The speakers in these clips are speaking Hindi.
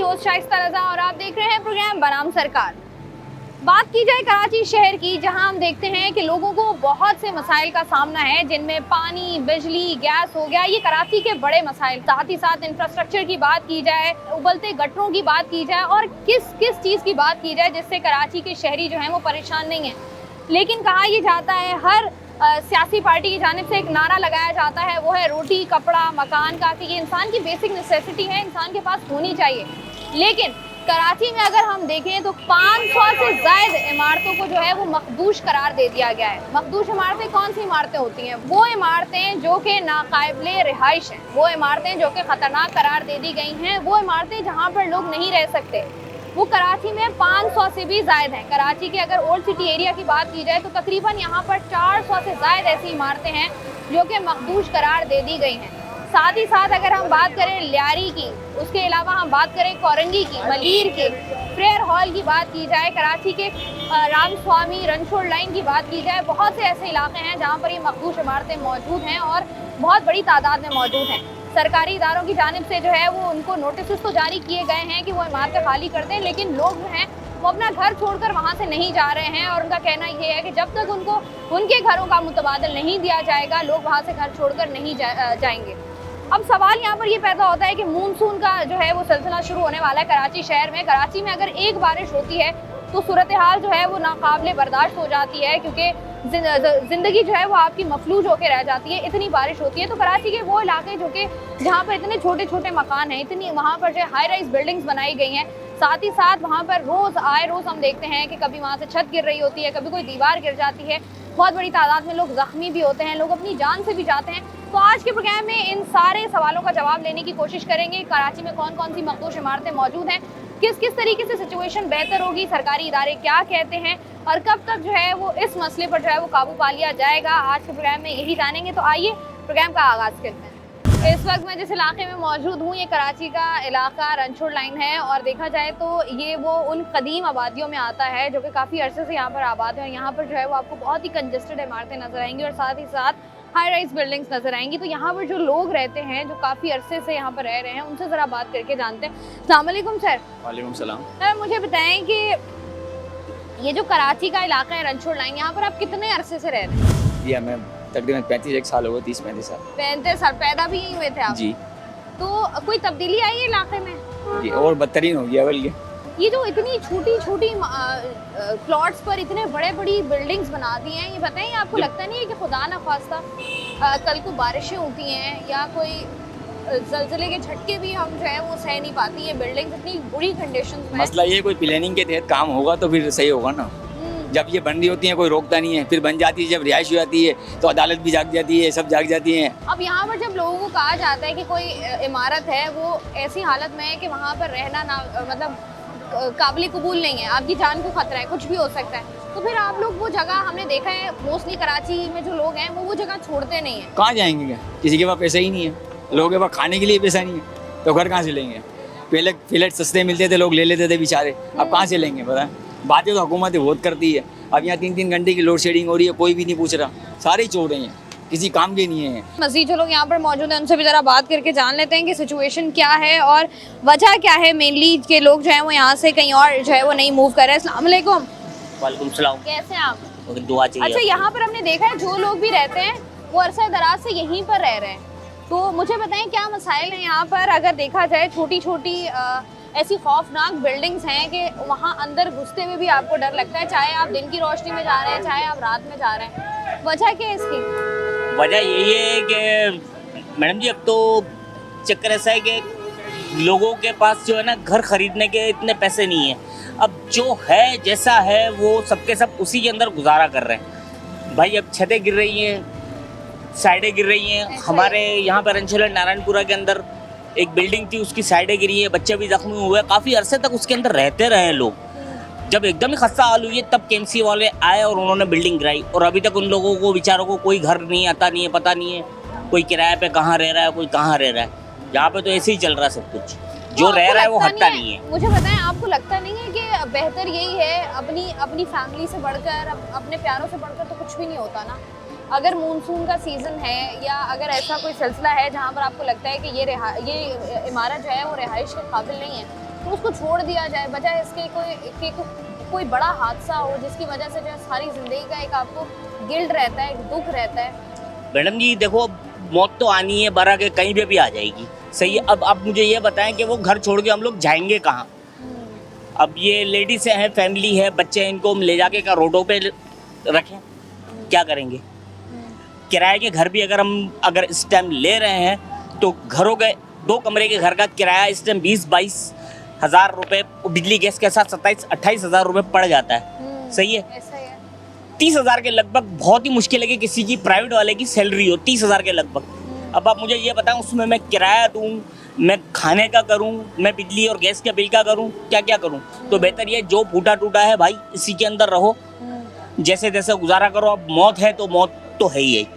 होस्ट शाइस्ता रजा और आप देख रहे हैं प्रोग्राम बनाम सरकार। बात की जाए कराची शहर की, जहां हम देखते हैं कि लोगों को बहुत से मसाइल का सामना है, जिनमें पानी, बिजली, गैस हो गया, ये कराची के बड़े मसाइल। साथ ही साथ इंफ्रास्ट्रक्चर की बात की जाए, उबलते गटरों की बात की जाए और किस किस चीज़ की बात की जाए जिससे कराची के शहरी जो हैं वो परेशान नहीं हैं। लेकिन कहा यह जाता है, हर सियासी पार्टी की जानिब से एक नारा लगाया जाता है, वो है रोटी, कपड़ा, मकान का, कि ये इंसान की बेसिक नेसेसिटी है, इंसान के पास होनी चाहिए। लेकिन कराची में अगर हम देखें तो 500 से ज़्यादा इमारतों को जो है वो मखदूश करार दे दिया गया है। मखदूश इमारतें कौन सी इमारतें होती हैं? वो इमारतें जो कि नाकाबिले रिहाइश हैं, वो इमारतें जो कि ख़तरनाक करार दे दी गई हैं, वो इमारतें जहाँ पर लोग नहीं रह सकते, वो कराची में 500 से भी ज़्यादा हैं। कराची के अगर ओल्ड सिटी एरिया की बात की जाए तो तकरीबन यहाँ पर 400 से ज़्यादा ऐसी इमारतें हैं जो कि मखदूश करार दे दी गई हैं। साथ ही साथ अगर हम बात करें लियारी की, उसके अलावा हम बात करें कोरंगी की, मलीर की, प्रेयर हॉल की बात की जाए, कराची के राम स्वामी रनछोड़ लाइन की बात की जाए, बहुत से ऐसे इलाके हैं जहाँ पर ये मखदूश इमारतें मौजूद हैं और बहुत बड़ी तादाद में मौजूद हैं। सरकारी इदारों की जानिब से जो है वो उनको नोटिस तो जारी किए गए हैं कि वो इमारतें खाली कर दें, लेकिन लोग जो हैं वो अपना घर छोड़कर वहाँ से नहीं जा रहे हैं और उनका कहना ये है कि जब तक उनको उनके घरों का मुतबादल नहीं दिया जाएगा, लोग वहाँ से घर छोड़कर नहीं जाएंगे। अब सवाल यहाँ पर ये पैदा होता है कि मानसून का जो है वो सिलसिला शुरू होने वाला है कराची शहर में। कराची में अगर एक बारिश होती है तो सूरत हाल जो है वो नाकाबिले बर्दाश्त हो जाती है, क्योंकि ज़िंदगी जो है वो आपकी मफलूज होकर रह जाती है, इतनी बारिश होती है। तो कराची के वो इलाके जो कि जहाँ पर इतने छोटे छोटे मकान हैं, इतनी वहाँ पर जो है हाई राइज बिल्डिंग्स बनाई गई हैं, साथ ही साथ वहाँ पर रोज़ हम देखते हैं कि कभी वहाँ से छत गिर रही होती है, कभी कोई दीवार गिर जाती है, बहुत बड़ी तादाद में लोग ज़ख्मी भी होते हैं, लोग अपनी जान से भी जाते हैं। तो आज के प्रोग्राम में इन सारे सवालों का जवाब लेने की कोशिश करेंगे। कराची में कौन कौन सी मखदूश इमारतें मौजूद हैं, किस किस तरीके से सिचुएशन बेहतर होगी, सरकारी इदारे क्या कहते हैं और कब तक जो है वो इस मसले पर जो है वो काबू पा लिया जाएगा, आज के प्रोग्राम में यही जानेंगे। तो आइए प्रोग्राम का आगाज़ करते हैं। इस वक्त मैं जिस इलाके में मौजूद हूँ, ये कराची का इलाका रनछोड़ लाइन है और देखा जाए तो ये वो उन कदीम आबादियों में आता है जो कि काफ़ी अरसे से यहाँ पर आबाद है और यहाँ पर जो है वो आपको बहुत ही कंजस्टेड इमारतें नजर आएंगी और साथ ही साथ हाई राइज बिल्डिंग्स नजर आएंगी। तो यहाँ पर जो लोग रहते हैं, जो काफ़ी अरसे से यहाँ पर रह रहे हैं, उनसे ज़रा बात करके जानते हैं। अस्सलाम वालेकुम सर। वालेकुम सलाम। सर मुझे बताएं कि ये जो कराची का इलाका है रनछोड़ लाइन, यहाँ पर आप कितने अरसे से रह रहे हैं? जी हमें तकरीबन 35 साल हो गए, 30-35 साल। 35 साल। पैदा भी यहीं हुए थे आप? जी। तो कोई तब्दीली आई है इलाके में? जी, और बदतरीन हो गया बल्कि। ये जो इतनी छोटी छोटी प्लॉट्स पर इतने बड़े बड़ी बिल्डिंग्स बना दी हैं, ये बताएं आपको लगता नहीं है कि खुदा न खास्ता कल को बारिशें होती हैं या कोई जल्जले के झटके भी हम जो है वो सह नहीं पाती, ये बिल्डिंग्स इतनी बुरी कंडीशंस में। मसला ये कोई प्लानिंग के तहत काम होगा तो फिर सही होगा ना। जब ये बन रही होती है कोई रोकता नहीं है, फिर बन जाती है, जब रिहाइश हो जाती है तो अदालत भी जाग जाती है, सब जाग जाती हैं। अब यहाँ पर जब लोगों को कहा जाता है कि कोई इमारत है वो ऐसी हालत में है कि वहाँ पर रहना ना मतलब काबिल कबूल नहीं है, आपकी जान को खतरा है, कुछ भी हो सकता है, तो फिर आप लोग वो जगह, हमने देखा है मोस्टली कराची में जो लोग हैं वो जगह छोड़ते नहीं है। कहाँ जाएंगे? क्या किसी के पास पैसा ही नहीं है, लोगों के पास खाने के लिए पैसा नहीं है, तो घर कहाँ से लेंगे? पहले फ्लैट सस्ते मिलते थे, लोग ले लेते थे बेचारे, अब कहाँ से लेंगे? बताएं। बातें तो हुकूमत बहुत करती है, अब यहाँ 3-3 घंटे की लोड शेडिंग हो रही है, कोई भी नहीं पूछ रहा, सारे ही चोर रहे हैं, किसी काम के नहीं है। मज़ीद जो लोग यहाँ पर मौजूद हैं उनसे भी ज़रा बात करके जान लेते हैं कि सिचुएशन क्या है और वजह क्या है मेनली के लोग जो हैं वो यहाँ से कहीं और जो है वो नहीं मूव कर रहे हैं। अस्सलाम वालेकुम। वालेकुम सलाम। कैसे हैं आप? दुआ चाहिए। अच्छा, यहाँ पर हमने देखा है जो लोग भी रहते हैं वो अरसा दराज से यहीं पर रह रहे हैं, तो मुझे बताएं क्या मसाइल हैं यहाँ पर? अगर देखा जाए छोटी छोटी ऐसी खौफनाक बिल्डिंग्स हैं कि वहाँ अंदर घुसते हुए भी आपको डर लगता है, चाहे आप दिन की रोशनी में जा रहे हैं, चाहे आप रात में जा रहे हैं। वजह क्या है इसकी? वजह यही है कि मैडम जी, अब तो चक्कर ऐसा है कि लोगों के पास जो है ना घर खरीदने के इतने पैसे नहीं है। अब जो है जैसा है वो सबके सब उसी के अंदर गुजारा कर रहे हैं। भाई अब छतें गिर रही हैं, साइडें गिर रही हैं। हमारे यहाँ पर रनछोड़ नारायणपुरा के अंदर एक बिल्डिंग थी, उसकी साइडें गिरी है, बच्चे भी जख्मी हुए, काफ़ी अरसे तक उसके अंदर रहते रहे लोग। जब एकदम ही खस्ता हाल हुई है तब केएमसी वाले आए और उन्होंने बिल्डिंग गिराई और अभी तक उन लोगों को बेचारों को कोई घर नहीं आता नहीं है, पता नहीं है कोई किराए पे कहाँ रह रहा है, कोई कहाँ रह रहा है। यहाँ पे तो ऐसे ही चल रहा है सब कुछ, जो रह रहा है वो हटता नहीं है। मुझे बताएं, आपको लगता नहीं है कि बेहतर यही है अपनी फैमिली से बढ़कर, अपने प्यारों से बढ़कर तो कुछ भी नहीं होता ना? अगर मानसून का सीज़न है या अगर ऐसा कोई सिलसिला है जहाँ पर आपको लगता है कि ये इमारत जो है वो रिहाइश के काबिल नहीं है, तो उसको छोड़ दिया जाए, बजाय इसके कोई बड़ा हादसा हो जिसकी वजह से जो है सारी जिंदगी का एक आपको गिल्ट रहता है, एक दुख रहता है। मैडम जी देखो, मौत तो आनी है, बरा के कहीं पे भी आ जाएगी, सही है। अब आप मुझे ये बताएं कि वो घर छोड़ के हम लोग जाएंगे कहाँ? अब ये लेडीज हैं, फैमिली है, बच्चे हैं, इनको हम ले जाके का रोडों पे रखें, क्या करेंगे? किराए के घर भी अगर इस टाइम ले रहे हैं तो घरों के 2 कमरे के घर का किराया इस टाइम 20-22 हज़ार रुपये, बिजली गैस के साथ 27-28 हज़ार रुपये पड़ जाता है, सही है। ऐसा ही है। 30 हज़ार के लगभग बहुत ही मुश्किल है कि किसी की प्राइवेट वाले की सैलरी हो 30 हज़ार के लगभग। अब आप मुझे ये बताएं, उसमें मैं किराया दूं, मैं खाने का करूं, मैं बिजली और गैस के बिल का करूं, क्या क्या करूं? तो बेहतर ये जो फूटा टूटा है भाई, इसी के अंदर रहो, जैसे जैसे गुजारा करो। अब मौत है तो मौत तो है ही।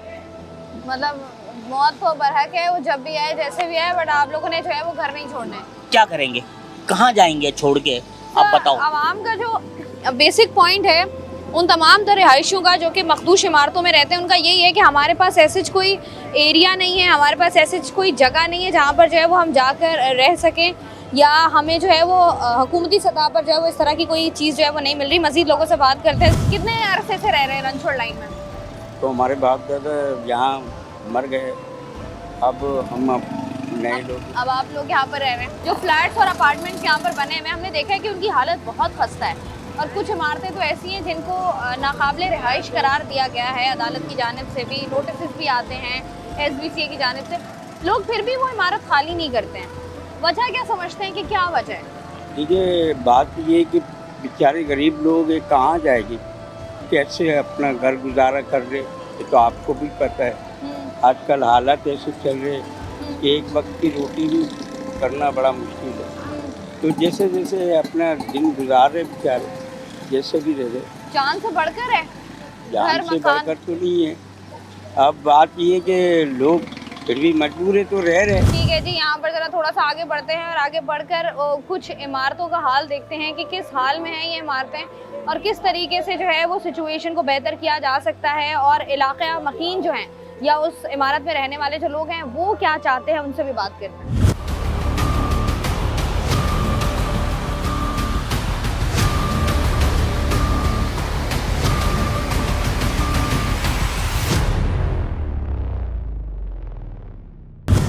मतलब मौत तो बरहक है, वो जब भी आए जैसे भी आए, बट आप लोगों ने जो है वो घर नहीं छोड़ना है। क्या करेंगे, कहाँ जाएंगे छोड़ के, आप बताओ। आवाम का जो बेसिक पॉइंट है उन तमाम तरह रिहायशियों का जो कि मखदूश इमारतों में रहते हैं, उनका यही है कि हमारे पास ऐसी कोई एरिया नहीं है, हमारे पास ऐसी कोई जगह नहीं है जहाँ पर जो है वो हम जाकर रह सकें, या हमें जो है वो हुकूमती सतह पर जो है वो इस तरह की कोई चीज़ जो है वो नहीं मिल रही। मज़ीद लोगों से बात करते हैं, कितने अरसे से रह रहे हैं रनछोड़ लाइन में? तो हमारे बाप दादा यहाँ मर गए, अब हम नए लोग। अब आप लोग यहाँ पर रह रहे हैं। जो फ्लैट्स और अपार्टमेंट्स यहाँ पर बने हुए हैं, हमने देखा है कि उनकी हालत बहुत खस्ता है, और कुछ इमारतें तो ऐसी हैं जिनको नाकाबिले रिहाइश करार दिया गया है। अदालत की जानिब से भी नोटिस भी आते हैं, SBCA की जानिब से, लोग फिर भी वो इमारत खाली नहीं करते हैं। वजह क्या समझते हैं कि क्या वजह है? देखिए, बात ये कि बेचारे गरीब लोग ये कहाँ जाएगी, कैसे अपना घर गुजारा कर रहे, ये तो आपको भी पता है। आजकल हालात ऐसे चल रहे कि एक वक्त की रोटी भी करना बड़ा मुश्किल है। तो जैसे जैसे अपना दिन गुजार रहे बेचारे, जैसे भी रह रहे, जान से बढ़कर है, जान से बढ़कर तो नहीं है। अब बात ये कि लोग फिर भी मजबूर है तो रह रहे। ठीक है जी, यहाँ पर जरा थोड़ा सा आगे बढ़ते हैं और आगे बढ़कर कुछ इमारतों का हाल देखते हैं कि किस हाल में है ये इमारतें, और किस तरीके से जो है वो सिचुएशन को बेहतर किया जा सकता है, और इलाका मकीन जो हैं या उस इमारत में रहने वाले जो लोग हैं वो क्या चाहते हैं, उनसे भी बात करते हैं।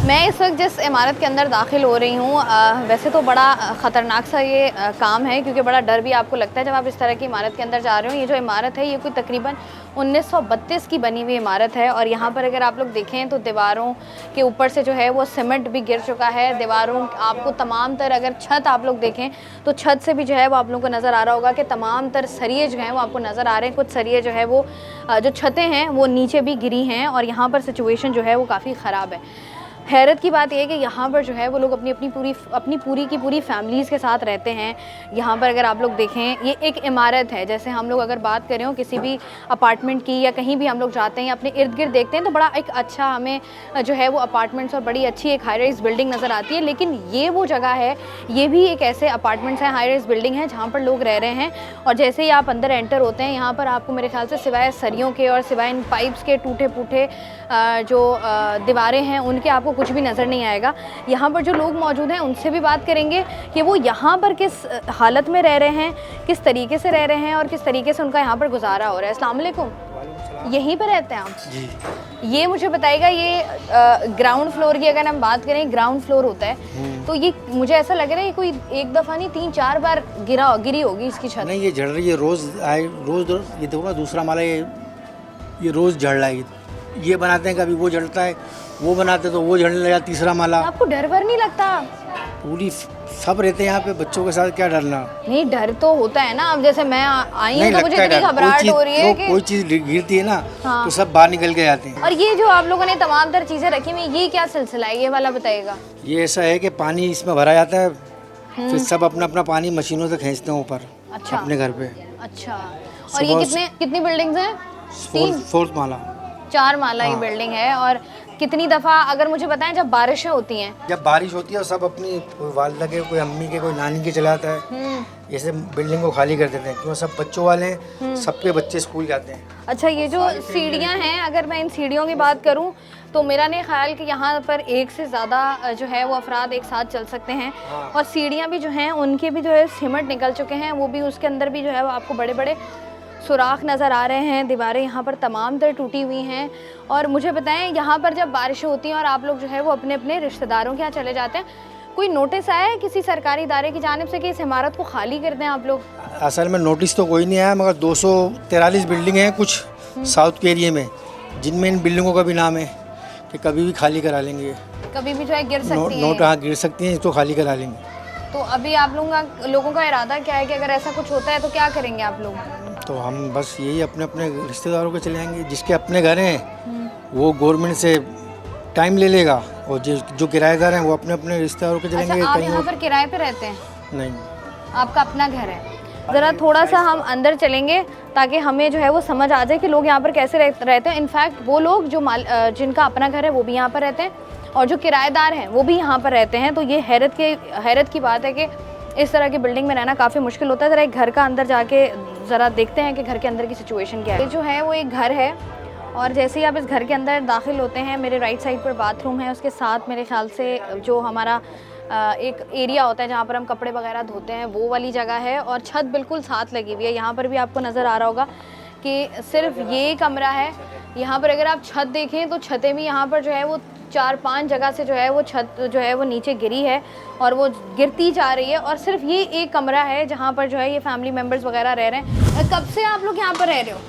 मैं इस वक्त जिस इमारत के अंदर दाखिल हो रही हूँ, वैसे तो बड़ा ख़तरनाक सा ये काम है, क्योंकि बड़ा डर भी आपको लगता है जब आप इस तरह की इमारत के अंदर जा रहे हो। ये जो इमारत है ये कोई तकरीबन 1932 की बनी हुई इमारत है, और यहाँ पर अगर आप लोग देखें तो दीवारों के ऊपर से जो है वो सीमेंट भी गिर चुका है। दीवारों आपको तमाम तर, अगर छत आप लोग देखें तो छत से भी जो है वो आप लोगों को नज़र आ रहा होगा कि तमाम तर सरिये जो हैं वो आपको नज़र आ रहे हैं। कुछ सरिये जो है वो जो छतें हैं वो नीचे भी गिरी हैं, और यहाँ पर सिचुएशन जो है वो काफ़ी ख़राब है। हैरत की बात यह है कि यहाँ पर जो है वो लोग अपनी पूरी की पूरी फैमिलीज़ के साथ रहते हैं। यहाँ पर अगर आप लोग देखें, ये एक इमारत है, जैसे हम लोग अगर बात करें हो किसी भी अपार्टमेंट की या कहीं भी हम लोग जाते हैं या अपने इर्द गिर्द देखते हैं तो बड़ा एक अच्छा हमें जो है वो अपार्टमेंट्स और बड़ी अच्छी एक हाई राइज़ बिल्डिंग नज़र आती है। लेकिन ये वो जगह है, ये भी एक ऐसे अपार्टमेंट्स हैं, हाई राइज़ बिल्डिंग है जहाँ पर लोग रह रहे हैं, और जैसे ही आप अंदर एंटर होते हैं यहाँ पर आपको मेरे ख्याल से सिवाय सरियों के और सिवाय इन पाइप्स के टूटे फूटे जो दीवारें हैं उनके आपको कुछ भी नज़र नहीं आएगा। यहाँ पर जो लोग मौजूद हैं उनसे भी बात करेंगे कि वो यहाँ पर किस हालत में रह रहे हैं, किस तरीके से रह रहे हैं और किस तरीके से उनका यहाँ पर गुजारा हो रहा है। अस्सलाम वालेकुम, यहीं पर रहते हैं आप जी? ये मुझे बताइएगा, ये ग्राउंड फ्लोर की अगर हम बात करें, ग्राउंड फ्लोर होता है तो ये मुझे ऐसा लग रहा है ये कोई एक दफ़ा नहीं 3-4 बार गिरी होगी इसकी छत। नहीं, ये झड़ रही है रोज़ रोज़। ये देखो ना, दूसरा माला ये रोज़ झड़ रहा है। ये बनाते हैं कभी वो जलता है, वो बनाते तो वो जलने लगा, तीसरा माला। आपको डर वर नहीं लगता? पूरी सब रहते हैं यहाँ पे, बच्चों के साथ क्या डरना। नहीं, डर तो होता है ना। अब जैसे मैं आई हूँ तो मुझे इतनी घबराहट हो रही है कि कोई चीज़ गिरती है ना हाँ। तो सब बाहर निकल के जाते हैं। और ये जो आप लोगों ने तमाम तर चीज़ें रखी हुई, ये क्या सिलसिला है, ये वाला बताइएगा। ये ऐसा है कि पानी इसमें भरा जाता है, फिर सब अपना अपना पानी मशीनों से खींचते हैं ऊपर। अच्छा, अपने घर पे। अच्छा, और ये कितनी बिल्डिंग्स हैं? 4th माला, 4 माला की बिल्डिंग है। और कितनी दफ़ा, अगर मुझे बताएं, जब बारिशें होती हैं, जब बारिश होती है और सब अपनी कोई वालिदा के, कोई अम्मी के, कोई नानी के चलाता है, जैसे बिल्डिंग को खाली कर देते हैं क्यों सब बच्चों वाले हैं, सबके बच्चे स्कूल जाते हैं। अच्छा, ये जो सीढ़ियाँ हैं, अगर मैं इन सीढ़ियों की बात करूँ तो मेरा नहीं ख्याल कि यहाँ पर एक से ज़्यादा जो है वो अफराद एक साथ चल सकते हैं। और सीढ़ियाँ भी जो हैं उनके भी जो है सीमेंट निकल चुके हैं, वो भी उसके अंदर भी जो है वो आपको बड़े बड़े सुराख नज़र आ रहे हैं। दीवारें यहाँ पर तमाम तर टूटी हुई हैं। और मुझे बताएं, यहाँ पर जब बारिशें होती हैं और आप लोग जो है वो अपने अपने रिश्तेदारों के यहाँ चले जाते हैं, कोई नोटिस आया है किसी सरकारी इदारे की जानिब से कि इस इमारत को खाली कर दें आप लोग? असल में नोटिस तो कोई नहीं आया, मगर 243 बिल्डिंग हैं कुछ साउथ के एरिया में, जिनमें इन बिल्डिंगों का भी नाम है कि कभी भी खाली करा लेंगे। कभी भी जो है गिर सकती हैं। नोट हाँ गिर सकती हैं, इसको खाली करा लेंगे। तो अभी आप लोगों का इरादा क्या है कि अगर ऐसा कुछ होता है तो क्या करेंगे आप लोग? तो हम बस यही अपने अपने रिश्तेदारों के चले जाएंगे। जिसके अपने घर हैं वो गवर्नमेंट से टाइम ले लेगा, और जो किराएदार हैं वो अपने अपने रिश्तेदारों के चलेंगे। अच्छा, आप कहीं यहाँ पर किराए पे रहते हैं? नहीं, आपका अपना घर है। ज़रा थोड़ा सा हम अंदर चलेंगे ताकि हमें जो है वो समझ आ जाए कि लोग यहाँ पर कैसे रहते हैं। इनफैक्ट वो लोग जो जिनका अपना घर है वो भी यहाँ पर रहते हैं, और जो किराएदार हैं वो भी यहाँ पर रहते हैं। तो ये हैरत की बात है कि इस तरह की बिल्डिंग में रहना काफ़ी मुश्किल होता है। ज़रा एक घर का अंदर जाके ज़रा देखते हैं कि घर के अंदर की सिचुएशन क्या है। ये जो है वो एक घर है, और जैसे ही आप इस घर के अंदर दाखिल होते हैं, मेरे राइट साइड पर बाथरूम है, उसके साथ मेरे ख्याल से जो हमारा एक एरिया होता है जहाँ पर हम कपड़े वगैरह धोते हैं, वो वाली जगह है। और छत बिल्कुल साथ लगी हुई है। यहाँ पर भी आपको नज़र आ रहा होगा कि सिर्फ ये कमरा है। यहाँ पर अगर आप छत देखें तो छतें भी यहाँ पर जो है वो 4-5 जगह से जो है वो छत जो है वो नीचे गिरी है, और वो गिरती जा रही है। और सिर्फ ये एक कमरा है जहाँ पर जो है ये फैमिली मेम्बर्स वगैरह रह रहे हैं। कब से आप लोग यहाँ पर रह रहे हो?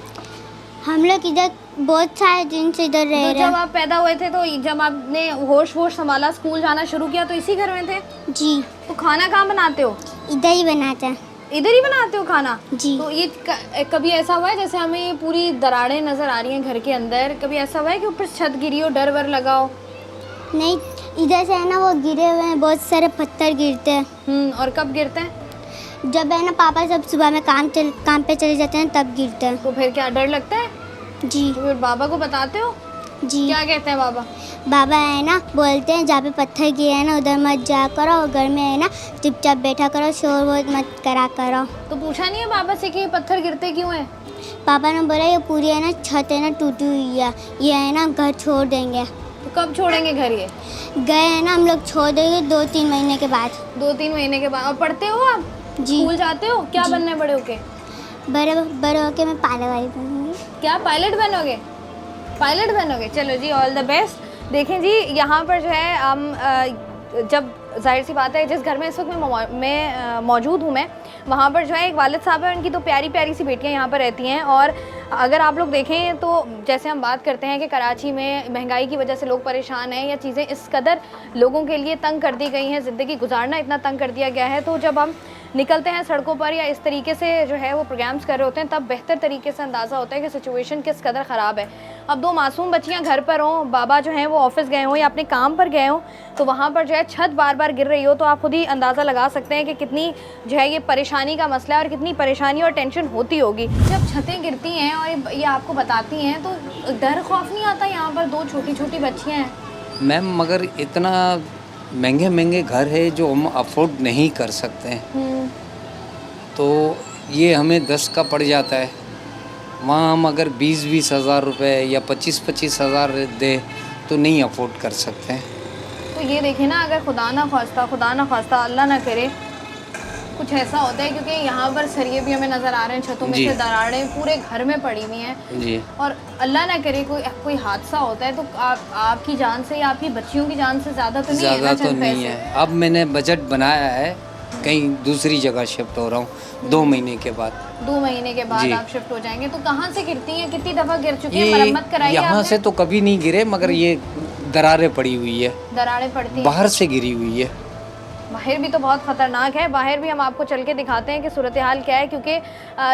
हम लोग इधर बहुत सारे दिन से इधर रह रहे जब आप पैदा हुए थे, तो जब आपने होश संभाला, स्कूल जाना शुरू किया, तो इसी घर में थे? जी। तो खाना कहाँ बनाते हो? इधर ही बनाते हैं। इधर ही बनाते हो खाना? जी। तो ये कभी ऐसा हुआ है, जैसे हमें ये पूरी दरारें नज़र आ रही हैं घर के अंदर, कभी ऐसा हुआ है कि ऊपर छत गिरी हो, डर वर लगा हो? नहीं, इधर से है ना वो गिरे हुए हैं, बहुत सारे पत्थर गिरते हैं। और कब गिरते हैं? जब है ना पापा सब सुबह में काम पे चले जाते हैं तब गिरते हैं। तो फिर क्या डर लगता है? जी। तो फिर बाबा को बताते हो? जी। क्या कहते हैं बाबा? बाबा है ना बोलते हैं जहाँ पे पत्थर गिरे हैं ना उधर मत जा करो, और घर में है ना चुपचाप बैठा करो, शोर वोर मत करा करो। तो पूछा नहीं है बाबा से कि ये पत्थर गिरते क्यों हैं? पापा ने बोला ये पूरी है ना छत है ना टूटी हुई है, ये है ना घर छोड़ देंगे। तो कब छोड़ेंगे घर ये? गए हैं ना हम लोग, छोड़ देंगे 2-3 महीने के बाद। 2-3 महीने के बाद। और पढ़ते हो आप? जी। स्कूल जाते हो? क्या बनना है बड़े होके? बड़े होके मैं पायलट वाली बनूंगी। क्या पायलट बनोगे? पायलट बनोगे, चलो जी, ऑल द बेस्ट। देखें जी, यहाँ पर जो है हम जब जाहिर सी बात है जिस घर में इस वक्त मैं मौजूद हूँ, मैं वहाँ पर जो है एक वालिद साहब है, उनकी तो प्यारी प्यारी सी बेटियाँ यहाँ पर रहती हैं। और अगर आप लोग देखें तो जैसे हम बात करते हैं कि कराची में महंगाई की वजह से लोग परेशान हैं, या चीज़ें इस कदर लोगों के लिए तंग कर दी गई हैं, ज़िंदगी गुजारना इतना तंग कर दिया गया है, तो जब हम निकलते हैं सड़कों पर या इस तरीके से जो है वो प्रोग्राम्स कर रहे होते हैं, तब बेहतर तरीके से अंदाज़ा होता है कि सिचुएशन किस कदर ख़राब है। अब 2 मासूम बच्चियां घर पर हों, बाबा जो हैं वो ऑफिस गए हों या अपने काम पर गए हों, तो वहाँ पर जो है छत बार बार गिर रही हो, तो आप खुद ही अंदाज़ा लगा सकते हैं कि कितनी जो है ये परेशानी का मसला है और कितनी परेशानी और टेंशन होती होगी। जब छतें गिरती हैं और ये आपको बताती हैं, तो डर खौफ नहीं आता? यहाँ पर 2 छोटी छोटी बच्चियाँ हैं मैम, मगर इतना महंगे महंगे घर है जो हम अफोर्ड नहीं कर सकते हैं, तो ये हमें 10 का पड़ जाता है। वहाँ हम अगर 20-20 हज़ार रुपये या 25-25 हज़ार दे तो नहीं अफोर्ड कर सकते हैं। तो ये देखें ना, अगर खुदा ना खास्ता अल्लाह ना करे कुछ ऐसा होता है, क्योंकि यहाँ पर सरिये भी हमें नज़र आ रहे हैं, छतों में से दरारें पूरे घर में पड़ी हुई हैं जी, और अल्लाह ना करे कोई हादसा होता है तो आपकी जान से या आपकी बच्चियों की जान से ज़्यादा तो नहीं है ना? ज़्यादा तो नहीं है। अब मैंने बजट बनाया है, कहीं दूसरी जगह शिफ्ट हो रहा हूँ 2 महीने के बाद। 2 महीने के बाद आप शिफ्ट हो जाएंगे। तो कहाँ से गिरती हैं? कितनी दफ़ा गिर चुकी है? मरम्मत कराई है यहाँ से तो कभी नहीं गिरे, मगर ये दरारें पड़ी हुई है, दरारें पड़ती हैं, बाहर से गिरी हुई है। बाहर भी तो बहुत ख़तरनाक है। बाहर भी हम आपको चल के दिखाते हैं कि सूरत हाल क्या है, क्योंकि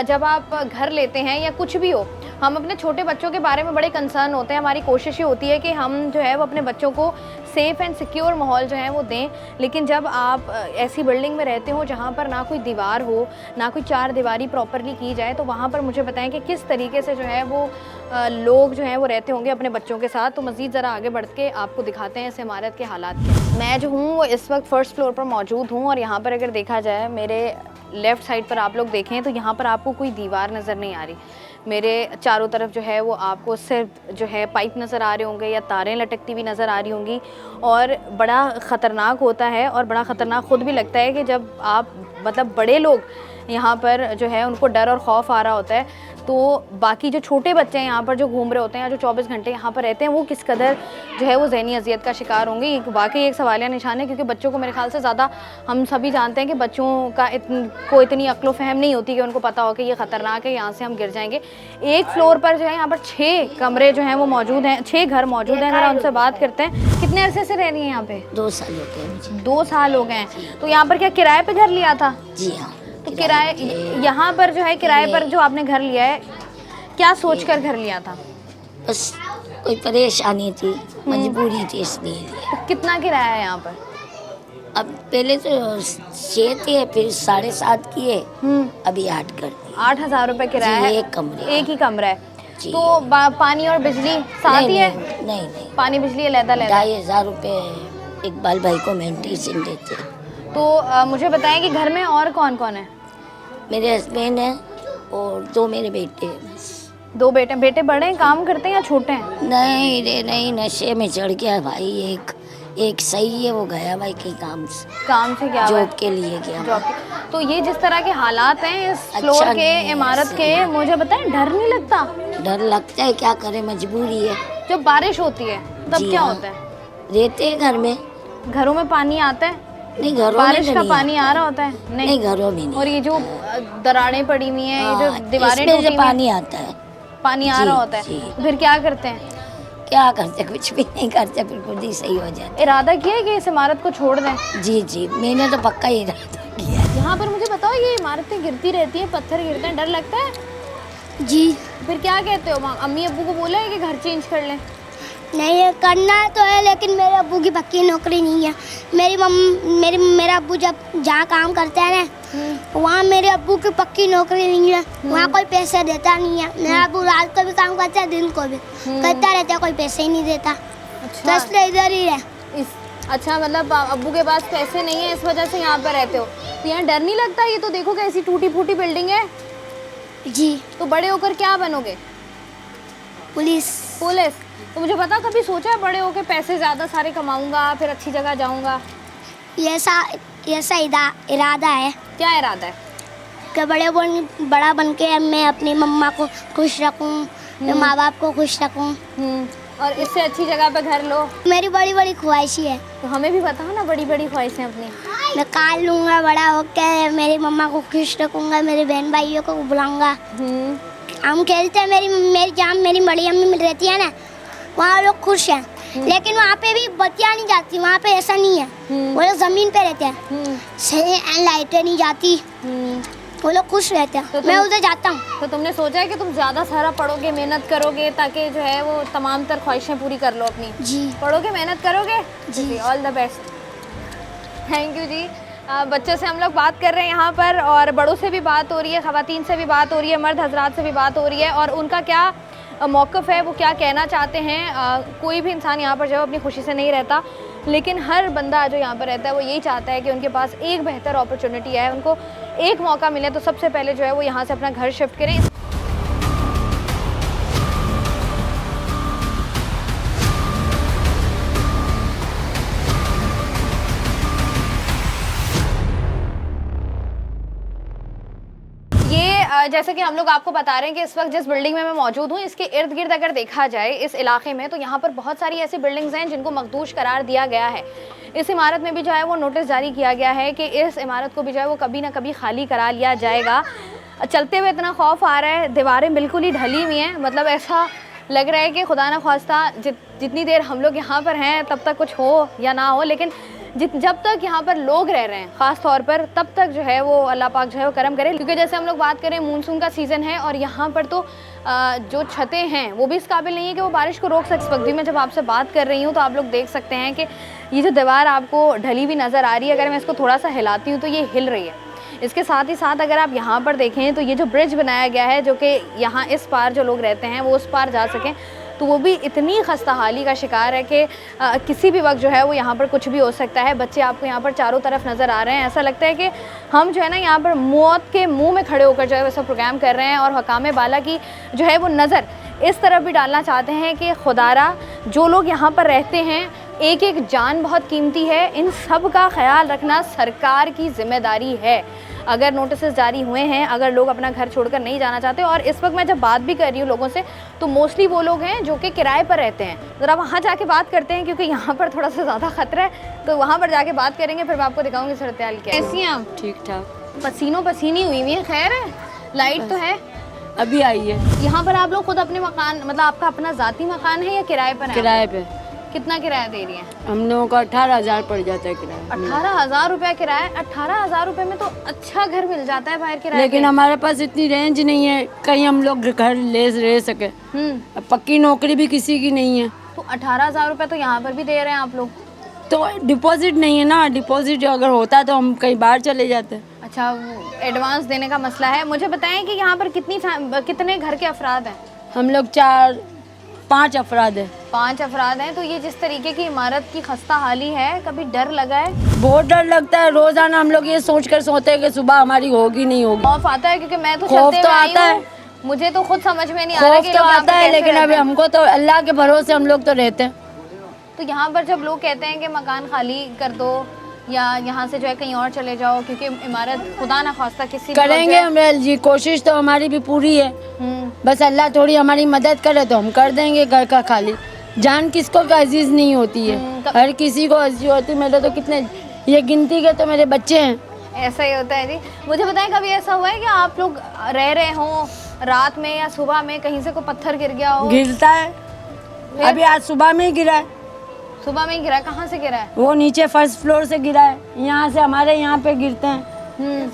जब आप घर लेते हैं या कुछ भी हो, हम अपने छोटे बच्चों के बारे में बड़े कंसर्न होते हैं। हमारी कोशिश ये होती है कि हम जो है वो अपने बच्चों को सेफ़ एंड सिक्योर माहौल जो है वो दें। लेकिन जब आप ऐसी बिल्डिंग में रहते हो जहाँ पर ना कोई दीवार हो, ना कोई चार दीवारी प्रॉपरली की जाए, तो वहाँ पर मुझे बताएं कि किस तरीके से जो है वो लोग जो हैं वो रहते होंगे अपने बच्चों के साथ। तो मज़ीद ज़रा आगे बढ़ के आपको दिखाते हैं इस इमारत के हालात के। मैं जो हूँ वो इस वक्त फ़र्स्ट फ्लोर पर मौजूद हूँ, और यहाँ पर अगर देखा जाए मेरे लेफ़्ट साइड पर आप लोग देखें तो यहाँ पर आपको कोई दीवार नज़र नहीं आ रही। मेरे चारों तरफ जो है वो आपको सिर्फ जो है पाइप नज़र आ रहे होंगे या तारें लटकती हुई नज़र आ रही होंगी, और बड़ा ख़तरनाक होता है और बड़ा ख़तरनाक ख़ुद भी लगता है कि जब आप मतलब बड़े लोग यहाँ पर जो है उनको डर और खौफ आ रहा होता है, तो बाकी जो छोटे बच्चे हैं यहाँ पर जो घूम रहे होते हैं या जो 24 घंटे यहाँ पर रहते हैं वो किस कदर जो है वो ज़हनी अजियत का शिकार होंगे। वाकई एक सवालिया निशान है, क्योंकि बच्चों को मेरे ख्याल से ज़्यादा हम सभी जानते हैं कि बच्चों का को इतनी अक्ल फ़हम नहीं होती कि उनको पता हो कि ये ख़तरनाक है, यहाँ से हम गिर जाएंगे। एक फ्लोर पर जो है यहाँ पर 6 कमरे जो हैं वो मौजूद हैं, 6 घर मौजूद हैं। अगर उनसे बात करते हैं, कितने अरसे से रह रही हैं यहाँ पे? 2 साल हो गए मुझे। 2 साल हो गए हैं। तो यहाँ पर क्या किराए पे घर लिया था? जी हाँ। तो किराए यहाँ पर जो है किराए पर जो आपने घर लिया है, क्या सोचकर घर लिया था? बस कोई परेशानी थी, मजबूरी थी इसलिए लिया। तो कितना किराया है यहाँ पर? अब पहले तो 6 थे, फिर 7.5 किए, अभी 8 कर दिए। 8,000 रुपये किराया है? एक कमरे, एक ही कमरा है। जी। तो पानी और बिजली साथ ही है? नहीं, पानी बिजली अलग अलग? 2,500 रुपये इकबाल भाई को मेंटेनेंस देते। तो मुझे बताएं कि घर में और कौन कौन है? मेरे हस्बैंड हैं और 2 मेरे बेटे हैं बस। 2 बेटे? बेटे बड़े हैं, काम करते हैं या छोटे हैं? नहीं रे नहीं, नशे में चढ़ गया भाई। एक सही है, वो गया भाई कहीं काम से क्या जॉब के लिए गया। जॉब के। तो ये जिस तरह के हालात हैं इस अच्छा फ्लोर के नहीं है, इमारत के, मुझे बताएं डर नहीं लगता? डर लगता है, क्या करे, मजबूरी है। जब बारिश होती है तब जी क्या हाँ। होता है? रहते हैं घर में। घरों में पानी आता है? नहीं, घरों में बारिश तो का नहीं पानी आता। आ रहा होता है? नहीं, घरों में नहीं। और ये जो दरारें पड़ी हुई हैं, ये जो दीवारें इसमें टूटी से हुई हैं, पानी आता है। पानी आ जी, रहा होता है, जी। तो फिर क्या करते हैं? क्या करते, कुछ भी नहीं करते, फिर खुद ही सही हो जाते। इरादा किया है कि इस इमारत को छोड़ दें? जी, मैंने तो पक्का ही इरादा किया है। यहाँ पर मुझे बताओ, ये इमारतें गिरती रहती हैं, पत्थर गिरते हैं, डर लगता है? जी फिर क्या कहते हो? अम्मी अब्बू को बोला है कि घर चेंज कर लें? नहीं, ये करना तो है, लेकिन मेरे अब्बू की पक्की नौकरी नहीं है। मेरा अब्बू जब जहाँ काम करता है ना, वहाँ मेरे अब्बू की पक्की नौकरी नहीं है। वहाँ कोई पैसे देता नहीं है। मेरा अब्बू रात को भी काम करता है, दिन को भी करता रहता है, कोई पैसे ही नहीं देता। तो इसलिए इधर ही है। अच्छा, मतलब अब्बू के पास पैसे नहीं है, इस वजह से यहाँ पर रहते हो। तो यहाँ डर नहीं लगता? ये तो देखो कैसी टूटी फूटी बिल्डिंग है। जी। तो बड़े होकर क्या बनोगे? पुलिस। तो मुझे बता, कभी सोचा है बड़े होकर पैसे ज़्यादा सारे कमाऊंगा, फिर अच्छी जगह जाऊंगा? ऐसा इरादा है। क्या इरादा है? कि बड़ा बन के मैं अपनी मम्मा को खुश रखूं, मेरे माँ बाप को खुश रखूं। और इससे अच्छी जगह पे घर लो। मेरी बड़ी बड़ी ख्वाहिश है। तो हमें भी बताओ ना बड़ी बड़ी ख्वाहिशें अपनी। मैं कार लूँगा, बड़ा होकर मेरी मम्मा को खुश रखूँगा, मेरे बहन भाइयों को बुलाऊँगा। हम खेलते हैं, मेरी बड़ी अम्मी रहती है ना, वहाँ लोग खुश हैं। लेकिन वहाँ पे भी बत्तियाँ नहीं जाती, वहाँ पे ऐसा नहीं है। वो लोग ज़मीन पे रहते हैं, लाइटें नहीं जाती, वो लोग खुश रहते हैं। मैं उधर जाता हूँ। तो तुमने सोचा है कि तुम ज़्यादा सारा पढ़ोगे, मेहनत करोगे, ताकि जो है वो तमाम तर ख्वाहिशें पूरी कर लो अपनी? जी। पढ़ोगे, मेहनत करोगे? जी। All the best. Thank you जी। बच्चों से हम लोग बात कर रहे हैं यहाँ पर, और बड़ों से भी बात हो रही है, ख़वातीन से भी बात हो रही है, मर्द हजरात से भी बात हो रही है, और उनका क्या मौक़िफ़ है, वो क्या कहना चाहते हैं। कोई भी इंसान यहाँ पर जो है अपनी खुशी से नहीं रहता, लेकिन हर बंदा जो यहाँ पर रहता है वो यही चाहता है कि उनके पास एक बेहतर अपॉर्चुनिटी है, उनको एक मौका मिले तो सबसे पहले जो है वो यहाँ से अपना घर शिफ्ट करें। जैसे कि हम लोग आपको बता रहे हैं कि इस वक्त जिस बिल्डिंग में मैं मौजूद हूँ, इसके इर्द गिर्द अगर देखा जाए इस इलाके में, तो यहाँ पर बहुत सारी ऐसी बिल्डिंग्स हैं जिनको मखदूश करार दिया गया है। इस इमारत में भी जो है वो नोटिस जारी किया गया है कि इस इमारत को भी जो है वो कभी ना कभी खाली करा लिया जाएगा। चलते हुए इतना खौफ आ रहा है, दीवारें बिल्कुल ही ढली हुई हैं, मतलब ऐसा लग रहा है कि खुदा ना ख्वास्ता जितनी देर हम लोग यहाँ पर हैं तब तक कुछ हो या ना हो, लेकिन जब तक यहाँ पर लोग रह रहे हैं ख़ास तौर पर, तब तक जो है वो अल्लाह पाक जो है वो करम करे। क्योंकि जैसे हम लोग बात करें, मानसून का सीज़न है और यहाँ पर तो जो छतें हैं वो भी इस काबिल नहीं है कि वो बारिश को रोक सके। इस वक्त भी मैं जब आपसे बात कर रही हूँ तो आप लोग देख सकते हैं कि ये जो दीवार आपको ढली हुई नज़र आ रही है, अगर मैं इसको थोड़ा सा हिलाती हूँ तो ये हिल रही है। इसके साथ ही साथ अगर आप यहाँ पर देखें तो ये जो ब्रिज बनाया गया है, जो कि यहाँ इस पार जो लोग रहते हैं वो उस पार जा सकें, तो वो भी इतनी खस्ता हाली का शिकार है कि किसी भी वक्त जो है वो यहाँ पर कुछ भी हो सकता है। बच्चे आपको यहाँ पर चारों तरफ नज़र आ रहे हैं, ऐसा लगता है कि हम जो है ना यहाँ पर मौत के मुंह में खड़े होकर जो है वैसा प्रोग्राम कर रहे हैं। और हकाम बाला की जो है वो नज़र इस तरफ भी डालना चाहते हैं कि खुदारा जो लोग यहाँ पर रहते हैं, एक एक जान बहुत कीमती है, इन सब का ख्याल रखना सरकार की जिम्मेदारी है। अगर नोटिस जारी हुए हैं, अगर लोग अपना घर छोड़कर नहीं जाना चाहते, और इस वक्त मैं जब बात भी कर रही हूँ लोगों से तो मोस्टली वो लोग हैं जो कि किराए पर रहते हैं। ज़रा वहाँ जाके बात करते हैं क्योंकि यहाँ पर थोड़ा सा ज़्यादा ख़तरा है, तो वहाँ पर जाके बात करेंगे, फिर मैं आपको दिखाऊंगी सूरत हाल क्या है। कैसी हैं आप? ठीक ठाक। पसीनों पसीनी हुई हुई है, खैर है, लाइट तो है अभी आई है। यहाँ पर आप लोग खुद अपने मकान, मतलब आपका अपना ज़ाती मकान है या किराए पर है? किराए पे। कितना किराया दे रही हैं? हम लोगों का 18,000 पड़ जाता है किराया। 18,000 रुपया किराया? 18,000 रुपये में तो अच्छा घर मिल जाता है बाहर किराए लेकिन हमारे पास इतनी रेंज नहीं है कहीं हम लोग घर ले रह सके। अब पक्की नौकरी भी किसी की नहीं है। तो 18,000 रुपये तो यहाँ पर भी दे रहे हैं आप लोग? तो डिपॉजिट नहीं है ना, डिपॉजिट अगर होता तो हम कहीं बाहर चले जाते। अच्छा, एडवांस देने का मसला है। मुझे बताएं कि यहाँ पर कितने घर के अफराद हैं? हम लोग 5 अफराद हैं। 5 अफराद हैं। तो ये जिस तरीके की इमारत की खस्ता हाली है, कभी डर लगा है? बहुत डर लगता है। रोजाना हम लोग ये सोच कर सोते हैं कि सुबह हमारी होगी नहीं होगी। खौफ आता है क्योंकि मैं तो खौफ चलते तो हुए आई आता है, हूँ, मुझे तो खुद समझ में नहीं आ रहा खौफ कि तो लोग यहाँ आता पर है, कैसे लेकिन रहते अभी हैं। हमको तो अल्लाह के भरोसे हम लोग तो रहते हैं। तो यहाँ पर जब लोग कहते हैं कि मकान खाली कर दो या यहाँ से जो है कहीं और चले जाओ क्योंकि इमारत खुदा ना खास्ता किसी भी वक्त करेंगे जो है- हम जी, कोशिश तो हमारी भी पूरी है। बस अल्लाह थोड़ी हमारी मदद करे तो हम कर देंगे घर का खाली। जान किसको का अजीज नहीं होती है, हर किसी को अजीज होती है। मेरे तो कितने ये गिनती के तो मेरे बच्चे हैं। ऐसा ही होता है जी। मुझे बताएं, कभी ऐसा हुआ है कि आप लोग रह रहे हों, रात में या सुबह में कहीं से कोई पत्थर गिर गया हो? गिरता है, अभी आज सुबह में ही गिरा है। सुबह में ही गिरा? कहाँ से गिरा है? वो नीचे फर्स्ट फ्लोर से गिरा है, यहाँ से हमारे यहाँ पे गिरते हैं।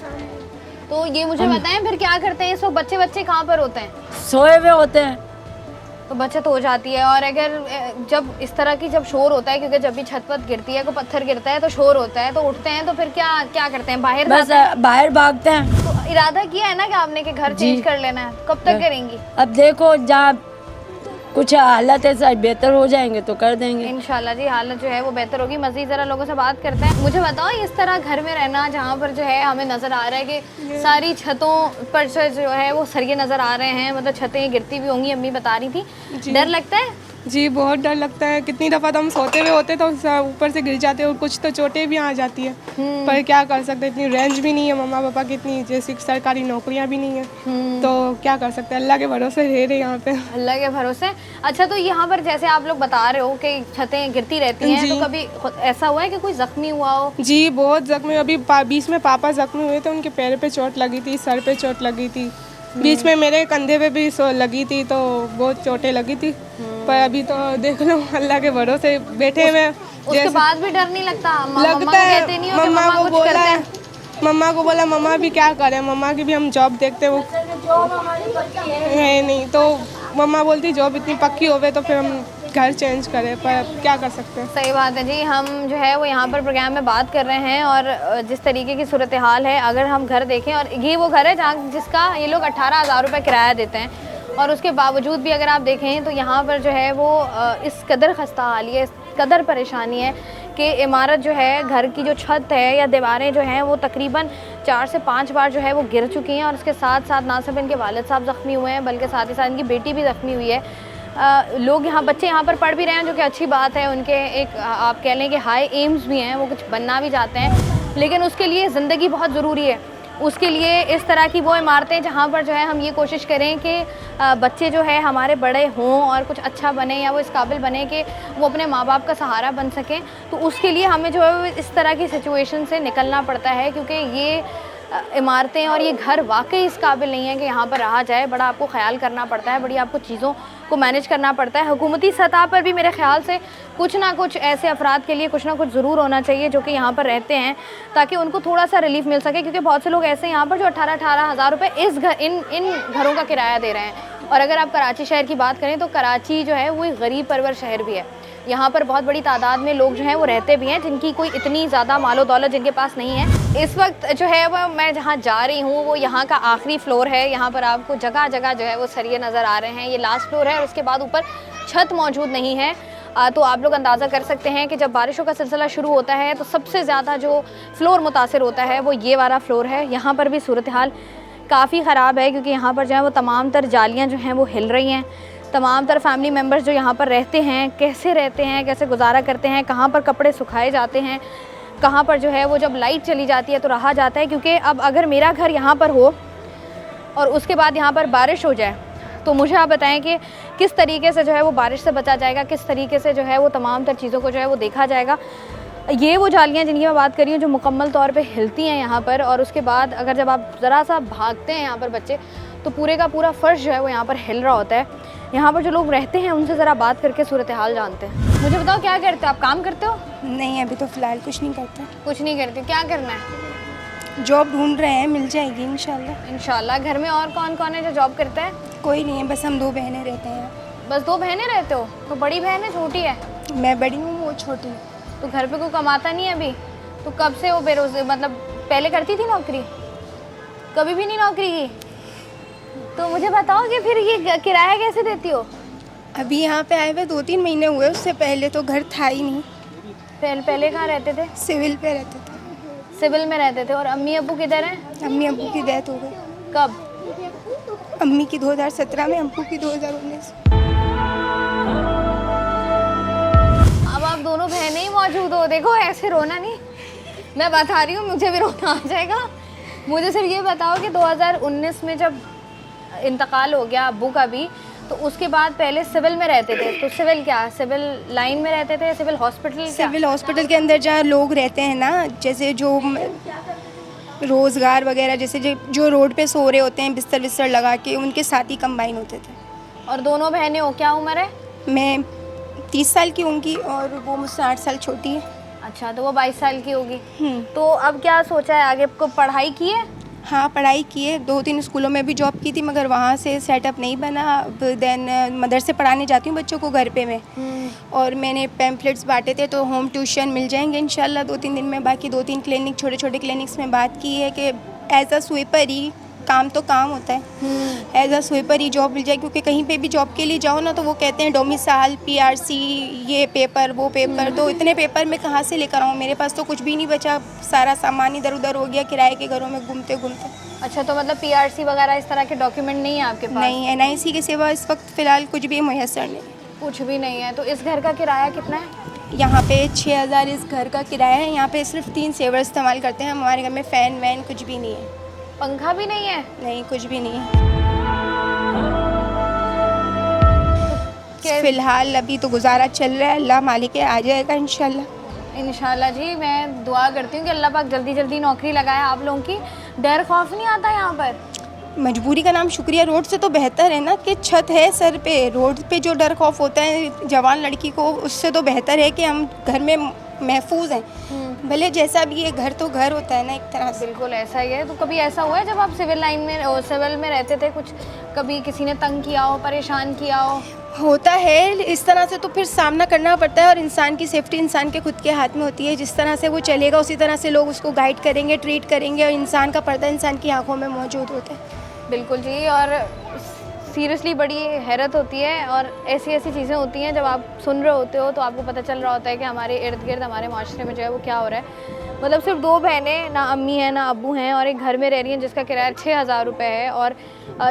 तो ये मुझे बताएं फिर क्या करते हैं इस वक्त? बच्चे कहाँ पर होते हैं? सोए हुए होते हैं। तो बचत हो जाती है। और अगर जब इस तरह की जब शोर होता है, क्योंकि जब भी छत पत गिरती है, कोई पत्थर गिरता है तो शोर होता है, तो उठते हैं, तो फिर क्या करते हैं? बाहर बस बाहर भागते हैं। तो इरादा किया है ना कि आपने के घर चेंज कर लेना है, कब तक करेंगी? अब देखो, जहाँ कुछ हालत ऐसा बेहतर हो जाएंगे तो कर देंगे इंशाल्लाह जी। हालत जो है वो बेहतर होगी। मज़ीद ज़रा लोगों से बात करते हैं। मुझे बताओ, इस तरह घर में रहना जहाँ पर जो है हमें नज़र आ रहा है कि सारी छतों पर से जो है वो सरिये नज़र आ रहे हैं, मतलब छतें गिरती भी होंगी, अम्मी बता रही थी। डर लगता है? जी बहुत डर लगता है। कितनी दफ़ा तो हम सोते हुए होते तो ऊपर से गिर जाते और कुछ तो चोटें भी आ जाती है। पर क्या कर सकते, इतनी रेंज भी नहीं है मम्मा पापा की, इतनी जैसी सरकारी नौकरियां भी नहीं है, तो क्या कर सकते हैं। अल्लाह के भरोसे रह रहे यहाँ पे। अल्लाह के भरोसे। अच्छा, तो यहाँ पर जैसे आप लोग बता रहे हो कि छतें गिरती रहती हैं, तो कभी ऐसा हुआ है कि कोई जख्मी हुआ हो? जी बहुत जख्मी। अभी बीच में पापा जख्मी हुए थे, उनके पैर पे चोट लगी थी, सर पे चोट लगी थी, बीच में मेरे कंधे पे भी लगी थी, तो बहुत चोटें लगी थी। पर अभी तो देख लो अल्लाह के भरोसे बैठे हुए। उसके बाद भी डर नहीं लगता? लगता है। मम्मा को बोला, मम्मा को बोला मम्मा भी क्या करें, मम्मा की भी हम जॉब देखते वो है नहीं, तो मम्मा बोलती जॉब इतनी पक्की होवे तो फिर हम घर चेंज करें, पर अब क्या कर सकते हैं। सही बात है जी। हम जो है वो यहाँ पर प्रोग्राम में बात कर रहे हैं और जिस तरीके की सूरत हाल है, अगर हम घर देखें, और ये वो घर है जहाँ जिसका ये लोग 18,000 रुपये किराया देते हैं, और उसके बावजूद भी अगर आप देखें तो यहाँ पर जो है वो इस कदर खस्ता हाली है, इस कदर परेशानी है कि इमारत जो है, घर की जो छत है या दीवारें जो हैं वो तकरीबन 4 से 5 बार जो है वो गिर चुकी हैं। और इसके साथ साथ ना सिर्फ इनके वालिद साहब ज़ख्मी हुए हैं, बल्कि साथ ही साथ इनकी बेटी भी ज़ख्मी हुई है। लोग यहाँ, बच्चे यहाँ पर पढ़ भी रहे हैं, जो कि अच्छी बात है। उनके एक आप कह लें कि हाई एम्स भी हैं, वो कुछ बनना भी चाहते हैं, लेकिन उसके लिए ज़िंदगी बहुत ज़रूरी है। उसके लिए इस तरह की वो इमारतें जहाँ पर जो है हम ये कोशिश करें कि बच्चे जो है हमारे बड़े हों और कुछ अच्छा बने, या वो इस काबिल बने कि वो अपने माँ बाप का सहारा बन सकें। तो उसके लिए हमें जो है इस तरह की सिचुएशन से निकलना पड़ता है, क्योंकि ये इमारतें और ये घर वाकई इस काबिल नहीं है कि यहाँ पर रहा जाए। बड़ा आपको ख्याल करना पड़ता है, बड़ी आपको चीज़ों को मैनेज करना पड़ता है। हुकूमती सतह पर भी मेरे ख्याल से कुछ ना कुछ ऐसे अफराद के लिए कुछ ना कुछ ज़रूर होना चाहिए जो कि यहाँ पर रहते हैं, ताकि उनको थोड़ा सा रिलीफ मिल सके। क्योंकि बहुत से लोग ऐसे यहाँ पर जो 18,000 रुपये इस घर इन घरों का किराया दे रहे हैं। और अगर आप कराची शहर की बात करें तो कराची जो है वो एक गरीब परवर शहर भी है। यहाँ पर बहुत बड़ी तादाद में लोग जो हैं वो रहते भी हैं, जिनकी कोई इतनी ज़्यादा मालो दौलत जिनके पास नहीं है। इस वक्त जो है वो मैं जहाँ जा रही हूँ वो यहाँ का आखिरी फ्लोर है। यहाँ पर आपको जगह जगह जो है वो सरिये नज़र आ रहे हैं। ये लास्ट फ्लोर है और उसके बाद ऊपर छत मौजूद नहीं है। तो आप लोग अंदाज़ा कर सकते हैं कि जब बारिशों का सिलसिला शुरू होता है तो सबसे ज़्यादा जो फ्लोर मुतासर होता है वो ये वाला फ्लोर है। यहाँ पर भी सूरत हाल काफ़ी ख़राब है क्योंकि यहाँ पर जो है वो तमाम तर जालियाँ जो हैं वो हिल रही हैं। तमाम तर फैमिली मेम्बर्स जो यहाँ पर रहते हैं कैसे रहते हैं, कैसे गुजारा करते हैं, कहाँ पर कपड़े सुखाए जाते हैं, कहाँ पर जो है वो जब लाइट चली जाती है तो रहा जाता है। क्योंकि अब अगर मेरा घर यहाँ पर हो और उसके बाद यहाँ पर बारिश हो जाए तो मुझे आप बताएं कि किस तरीके से जो है वो बारिश से बचा जाएगा, किस तरीके से जो है वो तमाम तर चीज़ों को जो है वो देखा जाएगा। ये वो जालियाँ जिनकी मैं बात कर रही हूँ जो मुकम्मल तौर पे हिलती हैं यहाँ पर, और उसके बाद अगर जब आप ज़रा सा भागते हैं यहाँ पर बच्चे तो पूरे का पूरा फ़र्श जो है वो यहाँ पर हिल रहा होता है। यहाँ पर जो लोग रहते हैं उनसे ज़रा बात करके सूरत हाल जानते हैं। मुझे बताओ क्या करते हो आप, काम करते हो? नहीं, अभी तो फ़िलहाल कुछ नहीं करते। कुछ नहीं करते, क्या करना है? जॉब ढूंढ रहे हैं, मिल जाएगी इंशाल्लाह। इंशाल्लाह। घर में और कौन कौन है जो जॉब करता है? कोई नहीं है, बस हम 2 बहनें रहते हैं। बस 2 बहनें रहते हो? तो बड़ी बहन है छोटी है? मैं बड़ी हूँ, वो छोटी है। तो घर पे कोई कमाता नहीं है अभी? तो कब से वो बेरोज़गार, मतलब पहले करती थी नौकरी? कभी भी नहीं नौकरी की? तो मुझे बताओ कि फिर ये किराया कैसे देती हो? अभी यहाँ पे आए हुए 2-3 महीने हुए, उससे पहले तो घर था ही नहीं। पहले कहाँ रहते थे? सिविल पे रहते थे। सिविल में रहते थे। और अम्मी अब्बू किधर हैं? अम्मी अब्बू की डेथ हो गई। कब? अम्मी की 2017 में, अब्बू की 2019। अब आप दोनों बहनें ही मौजूद हो। देखो ऐसे रोना नहीं, मैं बता रही हूँ मुझे भी रोना आ जाएगा। मुझे सिर्फ ये बताओ कि 2019 में जब इंतकाल हो गया अब्बू का भी, तो उसके बाद पहले सिविल में रहते थे। तो सिविल क्या, सिविल लाइन में रहते थे, सिविल हॉस्पिटल? सिविल हॉस्पिटल के अंदर जहाँ लोग रहते हैं ना, जैसे जो रोज़गार वगैरह, जैसे जो रोड पे सो रहे होते हैं बिस्तर विस्तर लगा के, उनके साथ ही कंबाइन होते थे। और दोनों बहनें हो, क्या उम्र है? मैं 30 साल की होंगी और वो मुझसे 8 साल छोटी है। अच्छा, तो वो 22 साल की होगी। तो अब क्या सोचा है आगे? को पढ़ाई की है? हाँ, पढ़ाई की है। 2-3 स्कूलों में भी जॉब की थी, मगर वहाँ से सेटअप नहीं बना। अब देन मदरसे पढ़ाने जाती हूँ बच्चों को घर पे मैं। और मैंने पैम्फलेट्स बांटे थे, तो होम ट्यूशन मिल जाएंगे इंशाल्लाह 2-3 दिन में। बाकी 2-3 क्लिनिक, छोटे छोटे क्लिनिक्स में बात की है कि एज अ स्वीपर ही काम तो काम होता है, एज अ स्वीपर ही जॉब मिल जाए। क्योंकि कहीं पे भी जॉब के लिए जाओ ना तो वो कहते हैं डोमिसाइल, PRC, ये पेपर वो पेपर। तो इतने पेपर मैं कहाँ से लेकर आऊँ? मेरे पास तो कुछ भी नहीं बचा, सारा सामान इधर उधर हो गया किराए के घरों में घूमते घूमते। अच्छा, तो मतलब PRC वगैरह इस तरह के डॉक्यूमेंट नहीं है आपके पास? नहीं, NIC के सिवा इस वक्त फ़िलहाल कुछ भी मुयसर नहीं। कुछ भी नहीं है। तो इस घर का किराया कितना है? यहाँ पे 6000 इस घर का किराया है। यहाँ पे सिर्फ 3 सेवर इस्तेमाल करते हैं। हमारे घर में फ़ैन वैन कुछ भी नहीं है। पंखा भी नहीं है? नहीं, कुछ भी नहीं है। फ़िलहाल अभी तो गुजारा चल रहा है, अल्लाह मालिक है, आ जाएगा इंशाल्लाह। इंशाल्लाह जी, मैं दुआ करती हूँ कि अल्लाह पाक जल्दी जल्दी नौकरी लगाए आप लोगों की। डर खौफ नहीं आता यहाँ पर? मजबूरी का नाम शुक्रिया। रोड से तो बेहतर है ना कि छत है सर पे। रोड पे जो डर खौफ होता है जवान लड़की को, उससे तो बेहतर है कि हम घर में महफूज हैं। भले जैसा भी ये घर तो घर होता है ना एक तरह से। बिल्कुल ऐसा ही है। तो कभी ऐसा हुआ है जब आप सिविल लाइन में, सिविल में रहते थे, कुछ कभी किसी ने तंग किया हो, परेशान किया हो? होता है इस तरह से, तो फिर सामना करना पड़ता है। और इंसान की सेफ्टी इंसान के खुद के हाथ में होती है। जिस तरह से वो चलेगा उसी तरह से लोग उसको गाइड करेंगे, ट्रीट करेंगे। और इंसान का पर्दा इंसान की आंखों में मौजूद होता है। बिल्कुल जी। और सीरियसली बड़ी हैरत होती है और ऐसी ऐसी चीज़ें होती हैं जब आप सुन रहे होते हो तो आपको पता चल रहा होता है कि हमारे इर्द गिर्द, हमारे माशरे में जो है वो क्या हो रहा है। मतलब सिर्फ 2 बहनें, ना अम्मी हैं ना अब्बू हैं, और एक घर में रह रही हैं जिसका किराया 6000 रुपये है। और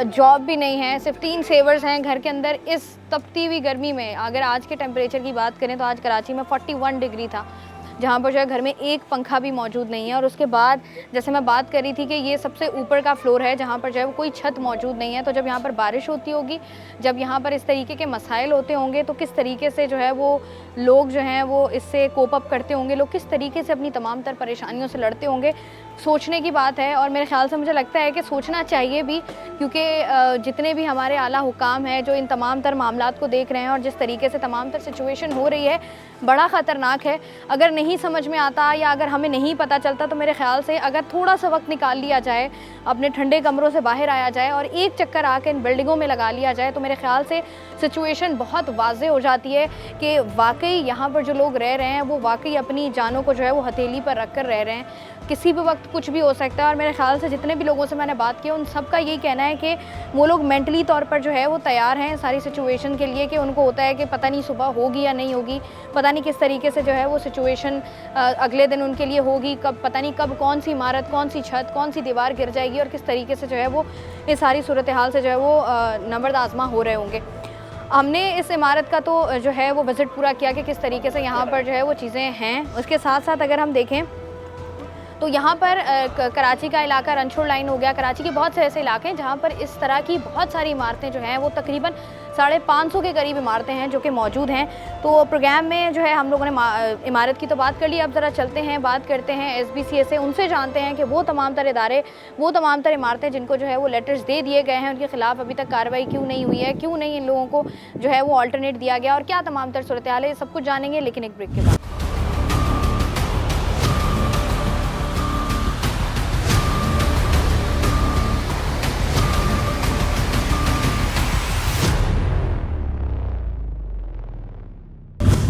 जॉब भी नहीं है, सिर्फ 3 सेवर्स हैं घर के अंदर। इस तपती हुई गर्मी में, अगर आज के टेम्परेचर की बात करें तो आज कराची में 41 डिग्री था, जहाँ पर जो है घर में एक पंखा भी मौजूद नहीं है। और उसके बाद जैसे मैं बात कर रही थी कि ये सबसे ऊपर का फ्लोर है जहाँ पर जो है वो कोई छत मौजूद नहीं है। तो जब यहाँ पर बारिश होती होगी, जब यहाँ पर इस तरीके के मसाइल होते होंगे, तो किस तरीके से जो है वो लोग जो हैं वो इससे कोप अप करते होंगे, लोग किस तरीके से अपनी तमाम तर परेशानियों से लड़ते होंगे, सोचने की बात है। और मेरे ख्याल से मुझे लगता है कि सोचना चाहिए भी, क्योंकि जितने भी हमारे आला हुकाम हैं जो इन तमाम तर मामलात को देख रहे हैं और जिस तरीके से तमाम तर सिचुएशन हो रही है, बड़ा ख़तरनाक है। अगर नहीं समझ में आता या अगर हमें नहीं पता चलता तो मेरे ख्याल से अगर थोड़ा सा वक्त निकाल लिया जाए, अपने ठंडे कमरों से बाहर आया जाए और एक चक्कर आके इन बिल्डिंगों में लगा लिया जाए, तो मेरे ख्याल से सिचुएशन बहुत वाज़े हो जाती है कि वाकई यहाँ पर जो लोग रह रहे हैं वो वाकई अपनी जानों को जो है वो हथेली पर रख कर रह रहे हैं। किसी भी वक्त वक्त कुछ भी हो सकता है। और मेरे ख्याल से जितने भी लोगों से मैंने बात की उन सब का यही कहना है कि वो लोग मेंटली तौर पर जो है वो तैयार हैं सारी सिचुएशन के लिए, कि उनको होता है कि पता नहीं सुबह होगी या नहीं होगी, पता नहीं किस तरीके से जो है वो सिचुएशन अगले दिन उनके लिए होगी, कब पता नहीं कब कौन सी इमारत, कौन सी छत, कौन सी दीवार गिर जाएगी और किस तरीके से जो है वो इस सारी सूरत हाल से जो है वो नंबर्द आज़मा हो रहे होंगे। हमने इस इमारत का तो जो है वो विज़िट पूरा किया कि किस तरीके से यहाँ पर जो है वो चीज़ें हैं। उसके साथ साथ अगर हम देखें तो यहाँ पर कराची का इलाका, रनछोड़ लाइन हो गया, कराची के बहुत से ऐसे इलाके हैं जहाँ पर इस तरह की बहुत सारी इमारतें जो हैं वो तकरीबन 550 के करीब इमारतें हैं जो कि मौजूद हैं। तो प्रोग्राम में जो है हम लोगों ने इमारत की तो बात कर ली, अब ज़रा चलते हैं, बात करते हैं SBCA से, उनसे जानते हैं कि वो तमाम तर इदारे, वो तमाम तर इमारतें जिनको जो है वो लेटर्स दे दिए गए हैं, उनके ख़िलाफ़ अभी तक कार्रवाई क्यों नहीं हुई है, क्यों नहीं इन लोगों को जो है वो ऑल्टरनेट दिया गया और क्या तमाम तर सूरत हाल है, ये सब कुछ जानेंगे लेकिन एक ब्रेक के बाद।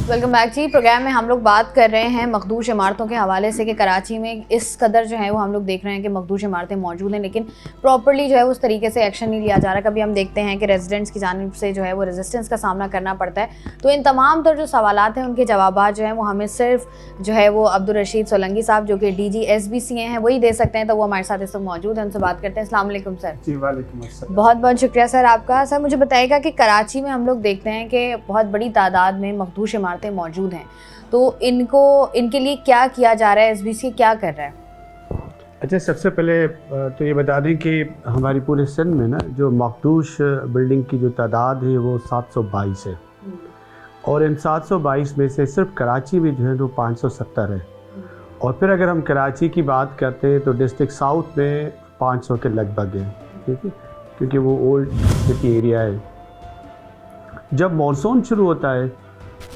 वेलकम बैक जी। प्रोग्राम में हम लोग बात कर रहे हैं मखदूश इमारतों के हवाले से कि कराची में इस कदर जो है वो हम लोग देख रहे हैं कि मखदूश इमारतें मौजूद हैं लेकिन प्रॉपर्ली जो है उस तरीके से एक्शन नहीं लिया जा रहा। कभी हम देखते हैं कि रेजिडेंट्स की जानिब से जो है वो रेजिस्टेंस का सामना करना पड़ता है। तो इन तमाम तर जो सवालात हैं उनके जवाबात जो हैं वो हमें सिर्फ जो है वो अब्दुल रशीद सोलंकी साहब जो कि DG SBCA हैं वही दे सकते हैं। तो वो हमारे साथ इस वक्त मौजूद हैं, उनसे बात करते हैं। अस्सलाम वालेकुम सर। जी वालेकुम अस्सलाम। बहुत बहुत शुक्रिया सर आपका। सर मुझे बताइएगा कि कराची में हम लोग देखते हैं कि बहुत बड़ी तादाद में मखदूश इमारतें मौजूद हैं, तो इनके लिए क्या किया जा रहा है, SBCA क्या कर रहा है? अच्छा, सबसे पहले तो ये बता दें कि हमारी पूरे सिंध में ना जो मखदूश बिल्डिंग की जो तादाद है वो 722 है और इन 722 में से सिर्फ कराची में जो है वो 570 है। और फिर अगर हम कराची की बात करते हैं तो डिस्ट्रिक्ट साउथ में 500 के लगभग है, ठीक है, क्योंकि वो ओल्ड सिटी एरिया है। जब मॉनसून शुरू होता है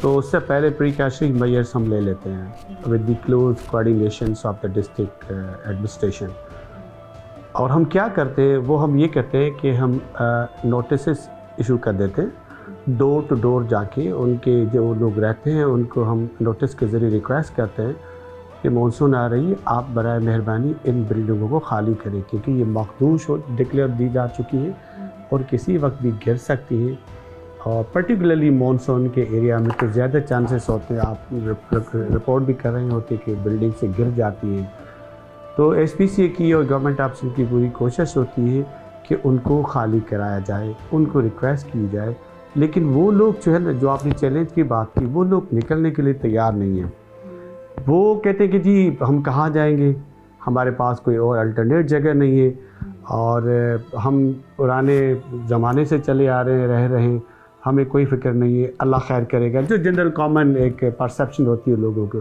तो उससे पहले प्रिकॉशनरी मेजर्स हम ले लेते हैं with the close coordinations of the district administration. और हम क्या करते हैं, वो हम ये करते हैं कि हम नोटिस इशू कर देते हैं, डोर टू डोर जाके उनके जो लोग रहते हैं उनको हम नोटिस के ज़रिए रिक्वेस्ट करते हैं कि मानसून आ रही है, आप बराए मेहरबानी इन बिल्डिंगों को खाली करें क्योंकि ये मखदूश डिक्लेयर दी जा चुकी है और किसी वक्त भी गिर सकती है। और पर्टिकुलरली मानसून के एरिया में तो ज़्यादा चांसेस होते हैं, आप रिपोर्ट भी कर रहे होते कि बिल्डिंग से गिर जाती है। तो SBCA की और गवर्नमेंट ऑप्शन की पूरी कोशिश होती है कि उनको खाली कराया जाए, उनको रिक्वेस्ट की जाए। लेकिन वो लोग जो है ना, जो आपने चैलेंज की बात की, वो लोग निकलने के लिए तैयार नहीं हैं। वो कहते हैं कि जी हम कहाँ जाएंगे, हमारे पास कोई और अल्टरनेट जगह नहीं है और हम पुराने ज़माने से चले आ रहे हैं, रह रहे हैं, हमें कोई फ़िक्र नहीं है, अल्लाह खैर करेगा, जो जनरल कॉमन एक परसेप्शन होती है लोगों को।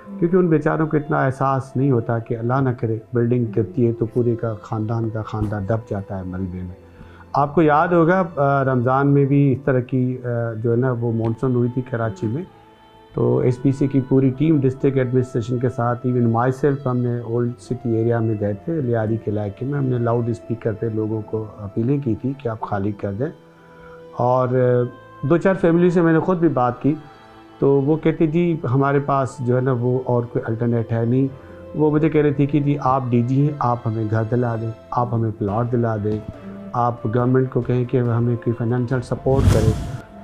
क्योंकि उन बेचारों को इतना एहसास नहीं होता कि अल्लाह ना करे बिल्डिंग गिरती है तो पूरे का ख़ानदान दब जाता है मलबे में। आपको याद होगा रमज़ान में भी इस तरह की जो है ना वो मानसून हुई थी कराची में। तो SBCA की पूरी टीम डिस्ट्रिक्ट एडमिनिस्ट्रेशन के साथ, इवन माई सेल्फ, हमने ओल्ड सिटी एरिया में गए थे, लियारी के इलाके में। हमने लाउड स्पीकर पे लोगों को अपीलें की थी कि आप खाली कर दें। और 2-4 फैमिली से मैंने ख़ुद भी बात की तो वो कहती जी हमारे पास जो है ना वो और कोई अल्टरनेट है नहीं। वो मुझे कह रही थी कि जी आप DG हैं, आप हमें घर दिला दें, आप हमें प्लॉट दिला दें, आप गवर्नमेंट को कहें कि हमें कोई फाइनेंशियल सपोर्ट करें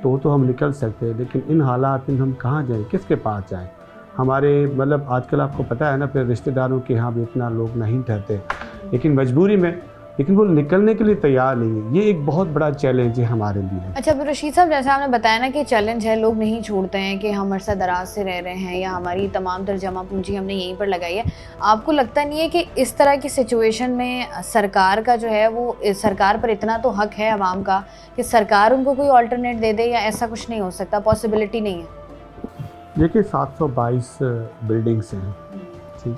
तो हम निकल सकते हैं। लेकिन इन हालात में हम कहाँ जाएँ, किसके पास जाएँ? हमारे मतलब आजकल आपको पता है ना, फिर रिश्तेदारों के यहाँ भी इतना लोग नहीं ठहरते, लेकिन मजबूरी में, लेकिन वो निकलने के लिए तैयार नहीं है। ये एक बहुत बड़ा चैलेंज है हमारे लिए। अच्छा रशीद साहब, जैसे आपने बताया ना कि चैलेंज है, लोग नहीं छोड़ते हैं कि हम अरसा दराज से रह रहे हैं या हमारी तमाम तर जमा पूंजी हमने यहीं पर लगाई है। आपको लगता नहीं है कि इस तरह की सिचुएशन में सरकार का जो है वो, सरकार पर इतना तो हक है आवाम का कि सरकार उनको कोई ऑल्टरनेट दे दे, या ऐसा कुछ नहीं हो सकता, पॉसिबिलिटी नहीं है? देखिए 722 बिल्डिंग्स हैं, ठीक,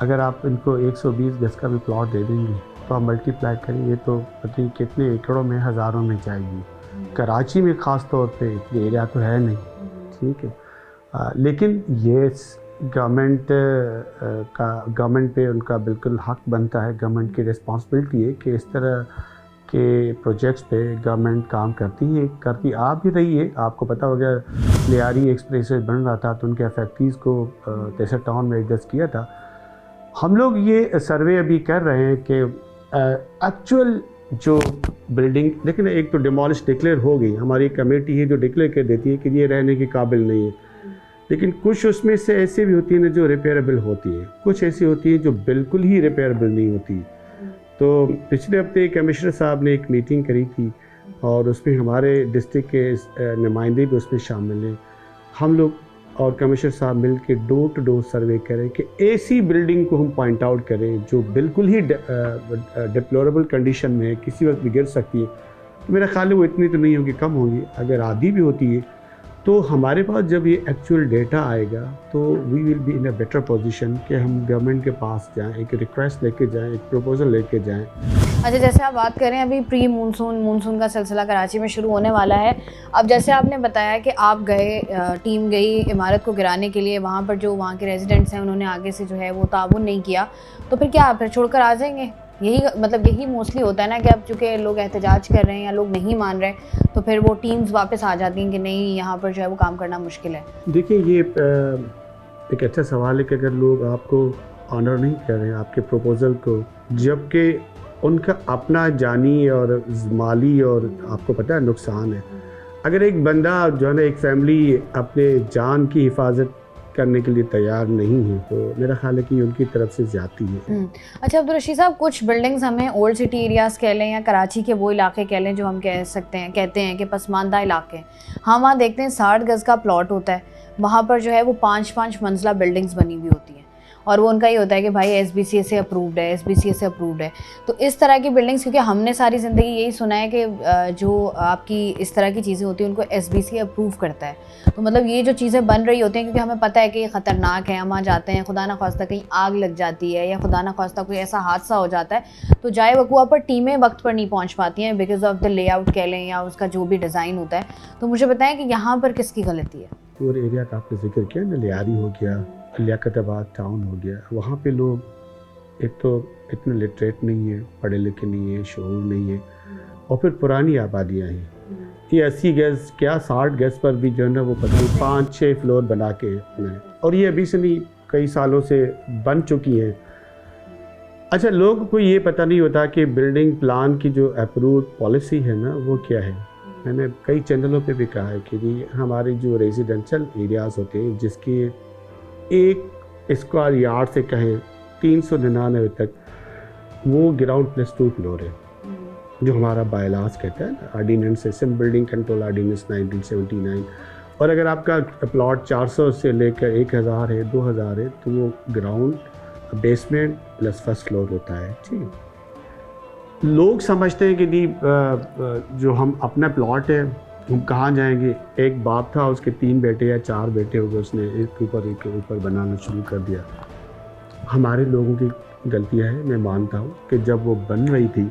अगर आप इनको 120 गज का भी प्लॉट दे देंगे तो आप मल्टीप्लाई करेंगे तो पता नहीं कितने एकड़ों में, हज़ारों में जाएगी। कराची में ख़ास तौर पे ये एरिया तो है नहीं, ठीक है, लेकिन ये गवर्नमेंट पे उनका बिल्कुल हक बनता है, गवर्नमेंट की रिस्पॉन्सिबिलिटी है कि इस तरह के प्रोजेक्ट्स पे गवर्नमेंट काम करती आ भी रही है। आपको पता होगा लियारी एक्सप्रेसवे बन रहा था तो उनके फैक्ट्रीज़ को 63 टाउन में एडजस्ट किया था। हम लोग ये सर्वे अभी कर रहे हैं कि एक्चुअल जो बिल्डिंग, लेकिन एक तो डिमोलिश डिक्लेयर हो गई, हमारी कमेटी है जो डिक्लेयर कर देती है कि ये रहने के काबिल नहीं है, लेकिन कुछ उसमें से ऐसी भी होती है ना जो रिपेयरेबल होती है, कुछ ऐसी होती है जो बिल्कुल ही रिपेयरेबल नहीं होती। तो पिछले हफ्ते कमिश्नर साहब ने एक मीटिंग करी थी और उसमें हमारे डिस्ट्रिक्ट के नुमाइंदे भी उसमें शामिल हैं। हम लोग और कमिश्नर साहब मिल के डोर टू डोर सर्वे करें कि ऐसी बिल्डिंग को हम पॉइंट आउट करें जो बिल्कुल ही डिप्लोरेबल कंडीशन में है, किसी वक्त भी गिर सकती है। तो मेरा ख्याल है वो इतनी तो नहीं होगी, कम होगी। अगर आधी भी होती है तो हमारे पास जब ये एक्चुअल डेटा आएगा तो we will be in a better position कि हम गवर्नमेंट के पास जाएं, एक रिक्वेस्ट लेके जाएं, एक प्रपोजल लेके जाएं। अच्छा, जैसे आप बात करें अभी प्री मानसून का सिलसिला कराची में शुरू होने वाला है। अब जैसे आपने बताया कि आप गए, टीम गई इमारत को गिराने के लिए, वहाँ पर जो वहाँ के रेजिडेंट्स हैं उन्होंने आगे से जो है वो ताउन नहीं किया, तो फिर क्या फिर छोड़कर आ जाएंगे? यही मोस्टली होता है ना कि अब चूँकि लोग एहतजाज कर रहे हैं या लोग नहीं मान रहे, तो फिर वो टीम्स वापस आ जाती हैं कि नहीं, यहाँ पर जो है वो काम करना मुश्किल है। देखिए, ये एक अच्छा सवाल है कि अगर लोग आपको ऑनर नहीं कर रहे हैं आपके प्रपोज़ल को, जबकि उनका अपना जानी और माली और आपको पता है नुकसान है। अगर एक बंदा जो है ना, एक फैमिली अपने जान की हिफाजत करने के लिए तैयार नहीं है, तो मेरा ख्याल है कि उनकी तरफ से ज़्यादती है। अच्छा अब्दुल रशीद साहब, कुछ बिल्डिंग्स हमें ओल्ड सिटी एरियाज़ कह लें या कराची के वो इलाके कह लें जो हम कहते हैं कि पसमानदा इलाके, हम वहाँ देखते हैं 60 गज़ का प्लॉट होता है, वहाँ पर जो है वो 5-5 मंजिला बिल्डिंग्स बनी हुई होती हैं और वो उनका ही होता है कि भाई SBCA से अप्रूव्ड है, SBCA से अप्रूव्ड है। तो इस तरह की बिल्डिंग्स, क्योंकि हमने सारी ज़िंदगी यही सुना है कि जो आपकी इस तरह की चीज़ें होती हैं उनको SBCA अप्रूव करता है, तो मतलब ये जो चीज़ें बन रही होती हैं, क्योंकि हमें पता है कि ये ख़तरनाक है, हम वहाँ जाते हैं, खुदा ना ख्वास्ता कहीं आग लग जाती है या खुदा ना ख्वास्ता कोई ऐसा हादसा हो जाता है, तो जाए वकुआ पर टीमें वक्त पर नहीं पहुँच पाती हैं बिकॉज ऑफ द लेआउट कह लें या उसका जो भी डिज़ाइन होता है। तो मुझे बताएं कि यहाँ पर किसकी गलती है? पूरे एरिया का आपने जिक्र किया ना, लियारी हो गया, लियाकताबाद टाउन हो गया, वहाँ पे लोग एक तो इतने लिटरेट नहीं है, पढ़े लिखे नहीं है, शऊर नहीं है, और फिर पुरानी आबादियाँ हैं। ये 80 गज़ क्या 60 गज़ पर भी जो है ना वो पता नहीं 5-6 फ्लोर बना के हैं, और ये अभी से नहीं कई सालों से बन चुकी हैं। अच्छा, लोगों को ये पता नहीं होता कि बिल्डिंग प्लान की जो अप्रूव्ड पॉलिसी है ना वो क्या है। मैंने कई चैनलों पे भी कहा है कि जी हमारे जो रेजिडेंशियल एरियाज़ होते हैं जिसकी एक स्क्वायर यार्ड से कहें 399 तक वो ग्राउंड प्लस 2 फ्लोर है, जो हमारा बायलास कहता है ना, ordinance system building control ordinance 1979। और अगर आपका प्लॉट 400 से लेकर 1000 है, 2000 है, तो वो ground basement plus first floor होता है। ठीक, लोग समझते हैं कि नहीं जो हम अपना प्लॉट है हम कहाँ जाएंगे। एक बाप था, उसके 3 बेटे या 4 बेटे हो गए, उसने एक के ऊपर बनाना शुरू कर दिया। हमारे लोगों की गलतियाँ हैं, मैं मानता हूँ कि जब वो बन रही थी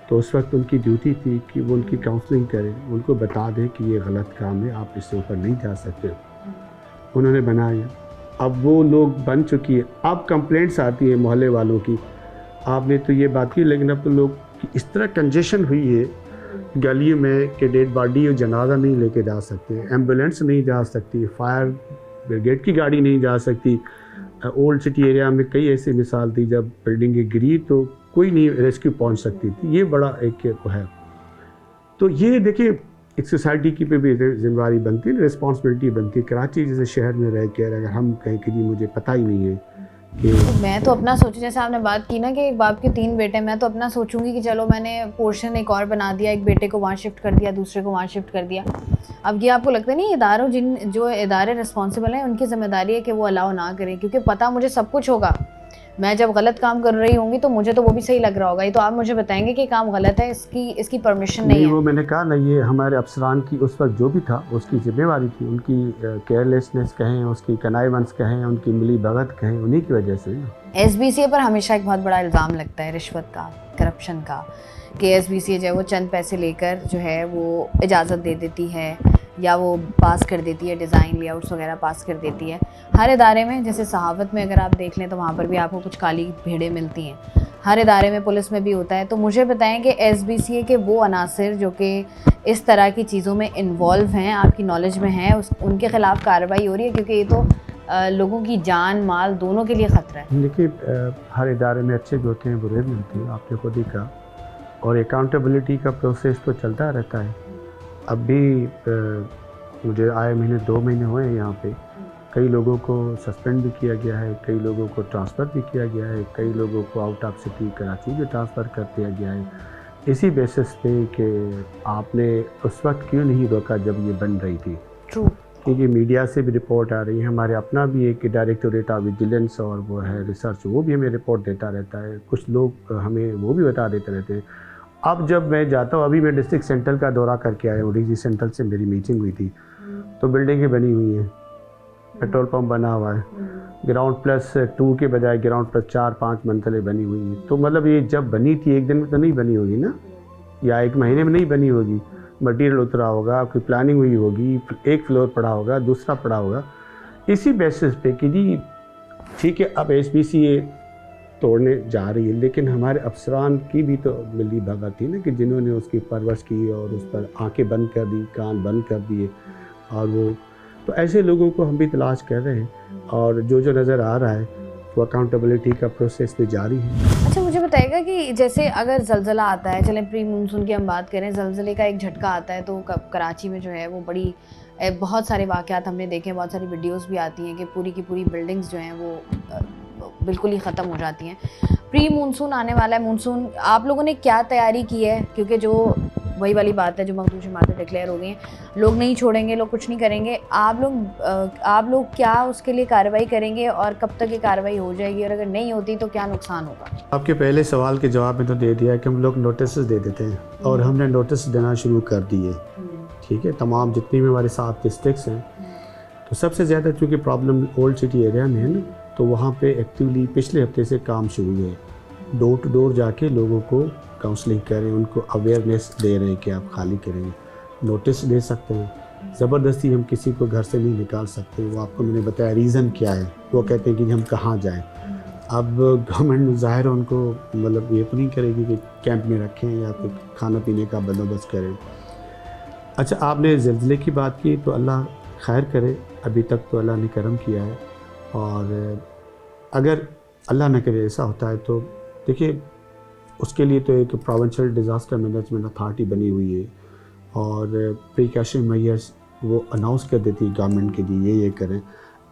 तो उस वक्त उनकी ड्यूटी थी कि वो उनकी काउंसलिंग करें, उनको बता दें कि ये गलत काम है, आप इससे ऊपर नहीं जा सकते। उन्होंने बनाया, अब वो लोग बन चुकी है। अब कंप्लेंट्स आती है मोहल्ले वालों की, आपने तो ये बात की, लेकिन अब तो लोग इस तरह कंजेशन हुई है गलियों में कि डेड बॉडी और जनाजा नहीं लेके जा सकते, एम्बुलेंस नहीं जा सकती, फायर ब्रिगेड की गाड़ी नहीं जा सकती। ओल्ड सिटी एरिया में कई ऐसी मिसाल थी जब बिल्डिंगें गिरी तो कोई नहीं रेस्क्यू पहुंच सकती थी। ये बड़ा एक है। तो ये देखिए, एक सोसाइटी की पे भी जिम्मेदारी बनती है, रिस्पॉन्सिबिलिटी बनती है। कराची जैसे शहर में रह के अगर हम कहें कि मुझे पता ही नहीं है कि तो मैं तो अपना सोचूं, जैसे आपने बात की ना कि एक बाप के 3 बेटे, मैं तो अपना सोचूंगी कि चलो मैंने पोर्शन एक और बना दिया, एक बेटे को वहाँ शिफ्ट कर दिया, दूसरे को वहाँ शिफ्ट कर दिया। अब ये आपको लगता नहीं इदारों जो इदारे रिस्पॉन्सिबल हैं उनकी जिम्मेदारी है कि वो अलाउ ना करें, क्योंकि पता मुझे सब कुछ होगा, मैं जब गलत काम कर रही होंगी तो मुझे तो वो भी सही लग रहा होगा। ये तो आप मुझे बताएंगे कि काम गलत है, इसकी परमिशन नहीं है। वो मैंने कहा ना, ये हमारे अफसरान की उस वक्त जो भी था उसकी जिम्मेवारी थी, उनकी केयरलेसनेस कहें, उसकी कनाइवंस कहें, उनकी मिली भगत कहें, उन्हीं की वजह से। SBCA पर हमेशा एक बहुत बड़ा इल्ज़ाम लगता है रिश्वत का, करप्शन का, कि SBCA जो है वो चंद पैसे लेकर जो है वो इजाज़त दे देती है या वो पास कर देती है, डिज़ाइन लेआउट्स वगैरह पास कर देती है। हर इदारे में, जैसे सहावत में अगर आप देख लें तो वहाँ पर भी आपको कुछ काली भेड़ें मिलती हैं, हर इदारे में, पुलिस में भी होता है। तो मुझे बताएं कि SBCA के वो अनासिर जो कि इस तरह की चीज़ों में इन्वॉल्व हैं, आपकी नॉलेज में हैं, उनके ख़िलाफ़ कार्रवाई हो रही है? क्योंकि ये तो लोगों की जान माल दोनों के लिए ख़तरा है? देखिए हर इदारे में अच्छे भी होते हैं, बुरे भी होते हैं, आपने खुद ही कहा, और अकाउंटेबिलिटी का प्रोसेस तो चलता रहता है। अब भी मुझे आए महीने 2 महीने हुए हैं यहाँ पे, कई लोगों को सस्पेंड भी किया गया है, कई लोगों को ट्रांसफ़र भी किया गया है, कई लोगों को आउट ऑफ सिटी कराची भी ट्रांसफ़र कर दिया गया है, इसी बेसिस पे कि आपने उस वक्त क्यों नहीं रोका जब ये बन रही थी। ट्रू। क्योंकि मीडिया से भी रिपोर्ट आ रही है, हमारे अपना भी एक डायरेक्टोरेट ऑफ विजिलेंस और वो है रिसर्च, वो भी हमें रिपोर्ट देता रहता है, कुछ लोग हमें वो भी बता देते रहते हैं। अब जब मैं जाता हूँ, अभी मैं डिस्ट्रिक्ट सेंट्रल का दौरा करके आया हूँ, डीजी सेंट्रल से मेरी मीटिंग हुई थी, तो बिल्डिंगें बनी हुई हैं, पेट्रोल पंप बना हुआ है, ग्राउंड +2 के बजाय ग्राउंड +4-5 मंजिलें बनी हुई हैं। तो मतलब ये जब बनी थी एक दिन में तो नहीं बनी होगी ना, या 1 महीने में नहीं बनी होगी, मटेरियल उतरा होगा, कोई प्लानिंग हुई होगी, एक फ्लोर पड़ा होगा, दूसरा पड़ा होगा, इसी बेसिस पे कि जी ठीक है अब SBCA तोड़ने जा रही है, लेकिन हमारे अफसरान की भी तो मिली भगत थी ना कि जिन्होंने उसकी परवरिश की और उस पर आंखें बंद कर दी, कान बंद कर दिए, और वो तो ऐसे लोगों को हम भी तलाश कर रहे हैं, और जो नज़र आ रहा है वो अकाउंटेबिलिटी का प्रोसेस भी जारी है। अच्छा मुझे बताइएगा कि जैसे अगर ज़लज़ला आता है, चलें प्री मानसून की हम बात करें, ज़लज़ले का एक झटका आता है तो कराची में जो है वो बड़ी बहुत सारे वाक़यात हमने देखे हैं, बहुत सारी वीडियोस भी आती हैं कि पूरी की पूरी बिल्डिंग्स जो हैं वो बिल्कुल ही ख़त्म हो जाती हैं। प्री मानसून आने वाला है, मानसून आप लोगों ने क्या तैयारी की है? क्योंकि जो वही वाली बात है, जो मखदूश इमारतें डिक्लेयर हो गई हैं, लोग नहीं छोड़ेंगे, लोग कुछ नहीं करेंगे, आप लोग क्या उसके लिए कार्रवाई करेंगे और कब तक ये कार्रवाई हो जाएगी, और अगर नहीं होती तो क्या नुकसान होगा? आपके पहले सवाल के जवाब में तो दे दिया कि हम लोग नोटिस दे देते हैं, और हमने नोटिस देना शुरू कर दिए, ठीक है, तमाम जितनी भी हमारे 7 डिस्ट्रिक्ट्स हैं। तो सबसे ज़्यादा चूँकि प्रॉब्लम ओल्ड सिटी एरिया में है ना, तो वहाँ पे एक्टिवली पिछले हफ्ते से काम शुरू है, डोर टू डोर जाके लोगों को काउंसलिंग करें, उनको अवेयरनेस दे रहे हैं कि आप खाली करेंगे, नोटिस दे सकते हैं, ज़बरदस्ती हम किसी को घर से नहीं निकाल सकते। वो आपको मैंने बताया रीज़न क्या है, वो कहते हैं कि हम कहाँ जाएं। अब गवर्नमेंट ज़ाहिर उनको मतलब ये तो नहीं करेगी कि कैंप में रखें या फिर खाना पीने का बंदोबस्त करें। अच्छा आपने ज़िलज़ले की बात की, तो अल्लाह खैर करे, अभी तक तो अल्लाह ने करम किया है, और अगर अल्लाह न करे ऐसा होता है तो देखिए उसके लिए तो एक प्रोविंशियल डिज़ास्टर मैनेजमेंट अथॉरिटी बनी हुई है, और प्रिकॉशन मेजर्स वो अनाउंस कर देती है गवर्नमेंट के लिए ये करें।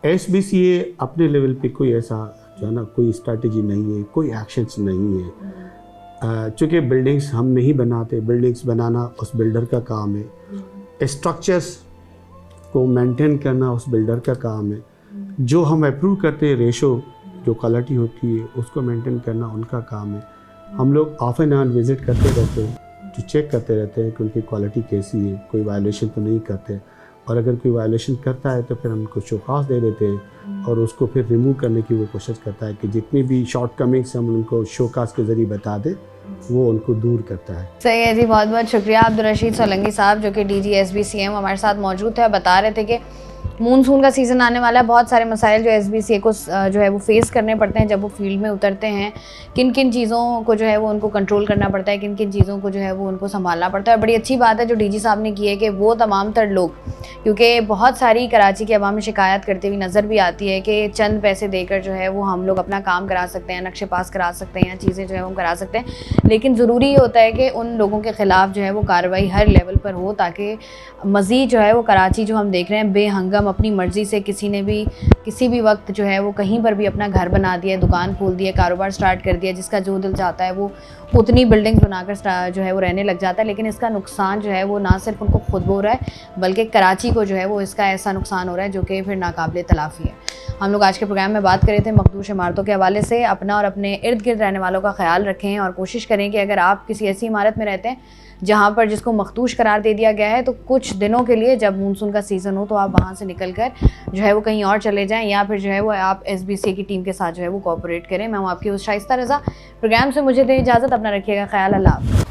SBCA अपने लेवल पे कोई ऐसा जो है ना कोई स्ट्रेटजी नहीं है, कोई एक्शंस नहीं है, चूँकि बिल्डिंग्स हम नहीं बनाते, बिल्डिंग्स बनाना उस बिल्डर का काम है, स्ट्रक्चर्स को मेंटेन करना उस बिल्डर का काम है, जो हम अप्रूव करते हैं रेशो जो क्वालिटी होती है उसको मेंटेन करना उनका काम है। हम लोग ऑफ एंड ऑन विज़िट करते रहते हैं, जो चेक करते रहते हैं कि उनकी क्वालिटी कैसी है, कोई वायलेशन तो नहीं करते, और अगर कोई वायलेशन करता है तो फिर हम उनको शोकास दे देते हैं, और उसको फिर रिमूव करने की वो कोशिश करता है कि जितनी भी शॉर्ट कमिंग्स हम उनको शोकास के ज़रिए बता दें वो उनको दूर करता है। सही है जी, बहुत बहुत शुक्रिया अब्दुल रशीद सोलंकी साहब, जो कि DG SBCM हमारे साथ मौजूद थे, बता रहे थे कि मानसून का सीज़न आने वाला है, बहुत सारे मसाइल जो SBCA को जो है वो फेस करने पड़ते हैं जब वो फील्ड में उतरते हैं, किन किन चीज़ों को जो है वो उनको कंट्रोल करना पड़ता है, किन किन चीज़ों को जो है वो उनको संभालना पड़ता है। बड़ी अच्छी बात है जो DG साहब ने की है कि वो तमाम तर लोग, क्योंकि बहुत सारी कराची के अवाम में शिकायत करते हुए नज़र भी आती है कि चंद पैसे देकर जो है वो हम लोग अपना काम करा सकते हैं, नक्शे पास करा सकते हैं, या चीज़ें जो है वो करा सकते हैं, लेकिन ज़रूरी ये होता है कि उन लोगों के ख़िलाफ़ जो है वो कार्रवाई हर लेवल पर हो, ताकि मज़ीद जो है वो कराची जो हम देख रहे हैं बेहंगम अपनी मर्ज़ी से किसी ने भी किसी भी वक्त जो है वो कहीं पर भी अपना घर बना दिया, दुकान खोल दिया, कारोबार स्टार्ट कर दिया, जिसका जो दिल चाहता है वो उतनी बिल्डिंग्स बनाकर जो है वो रहने लग जाता है। लेकिन इसका नुकसान जो है वो ना सिर्फ उनको खुद हो रहा है बल्कि कराची को जो है वो इसका ऐसा नुकसान हो रहा है जो कि फिर नाकाबिले तलाफ़ी है। हम लोग आज के प्रोग्राम में बात कर रहे थे मखदूश इमारतों के हवाले से। अपना और अपने इर्द गिर्द रहने वालों का ख्याल रखें और कोशिश करें कि अगर आप किसी ऐसी इमारत में रहते हैं जहाँ पर जिसको मखदूश करार दे दिया गया है, तो कुछ दिनों के लिए जब मानसून का सीज़न हो तो आप वहाँ से निकल कर जो है वो कहीं और चले जाएं, या फिर जो है वो आप SBCA की टीम के साथ जो है वो कोऑपरेट करें। मैं हूँ आपकी होस्ट शाइस्ता रज़ा। प्रोग्राम से मुझे दें इजाज़त, अपना रखिएगा ख्याल, अल्लाह हाफ़िज़।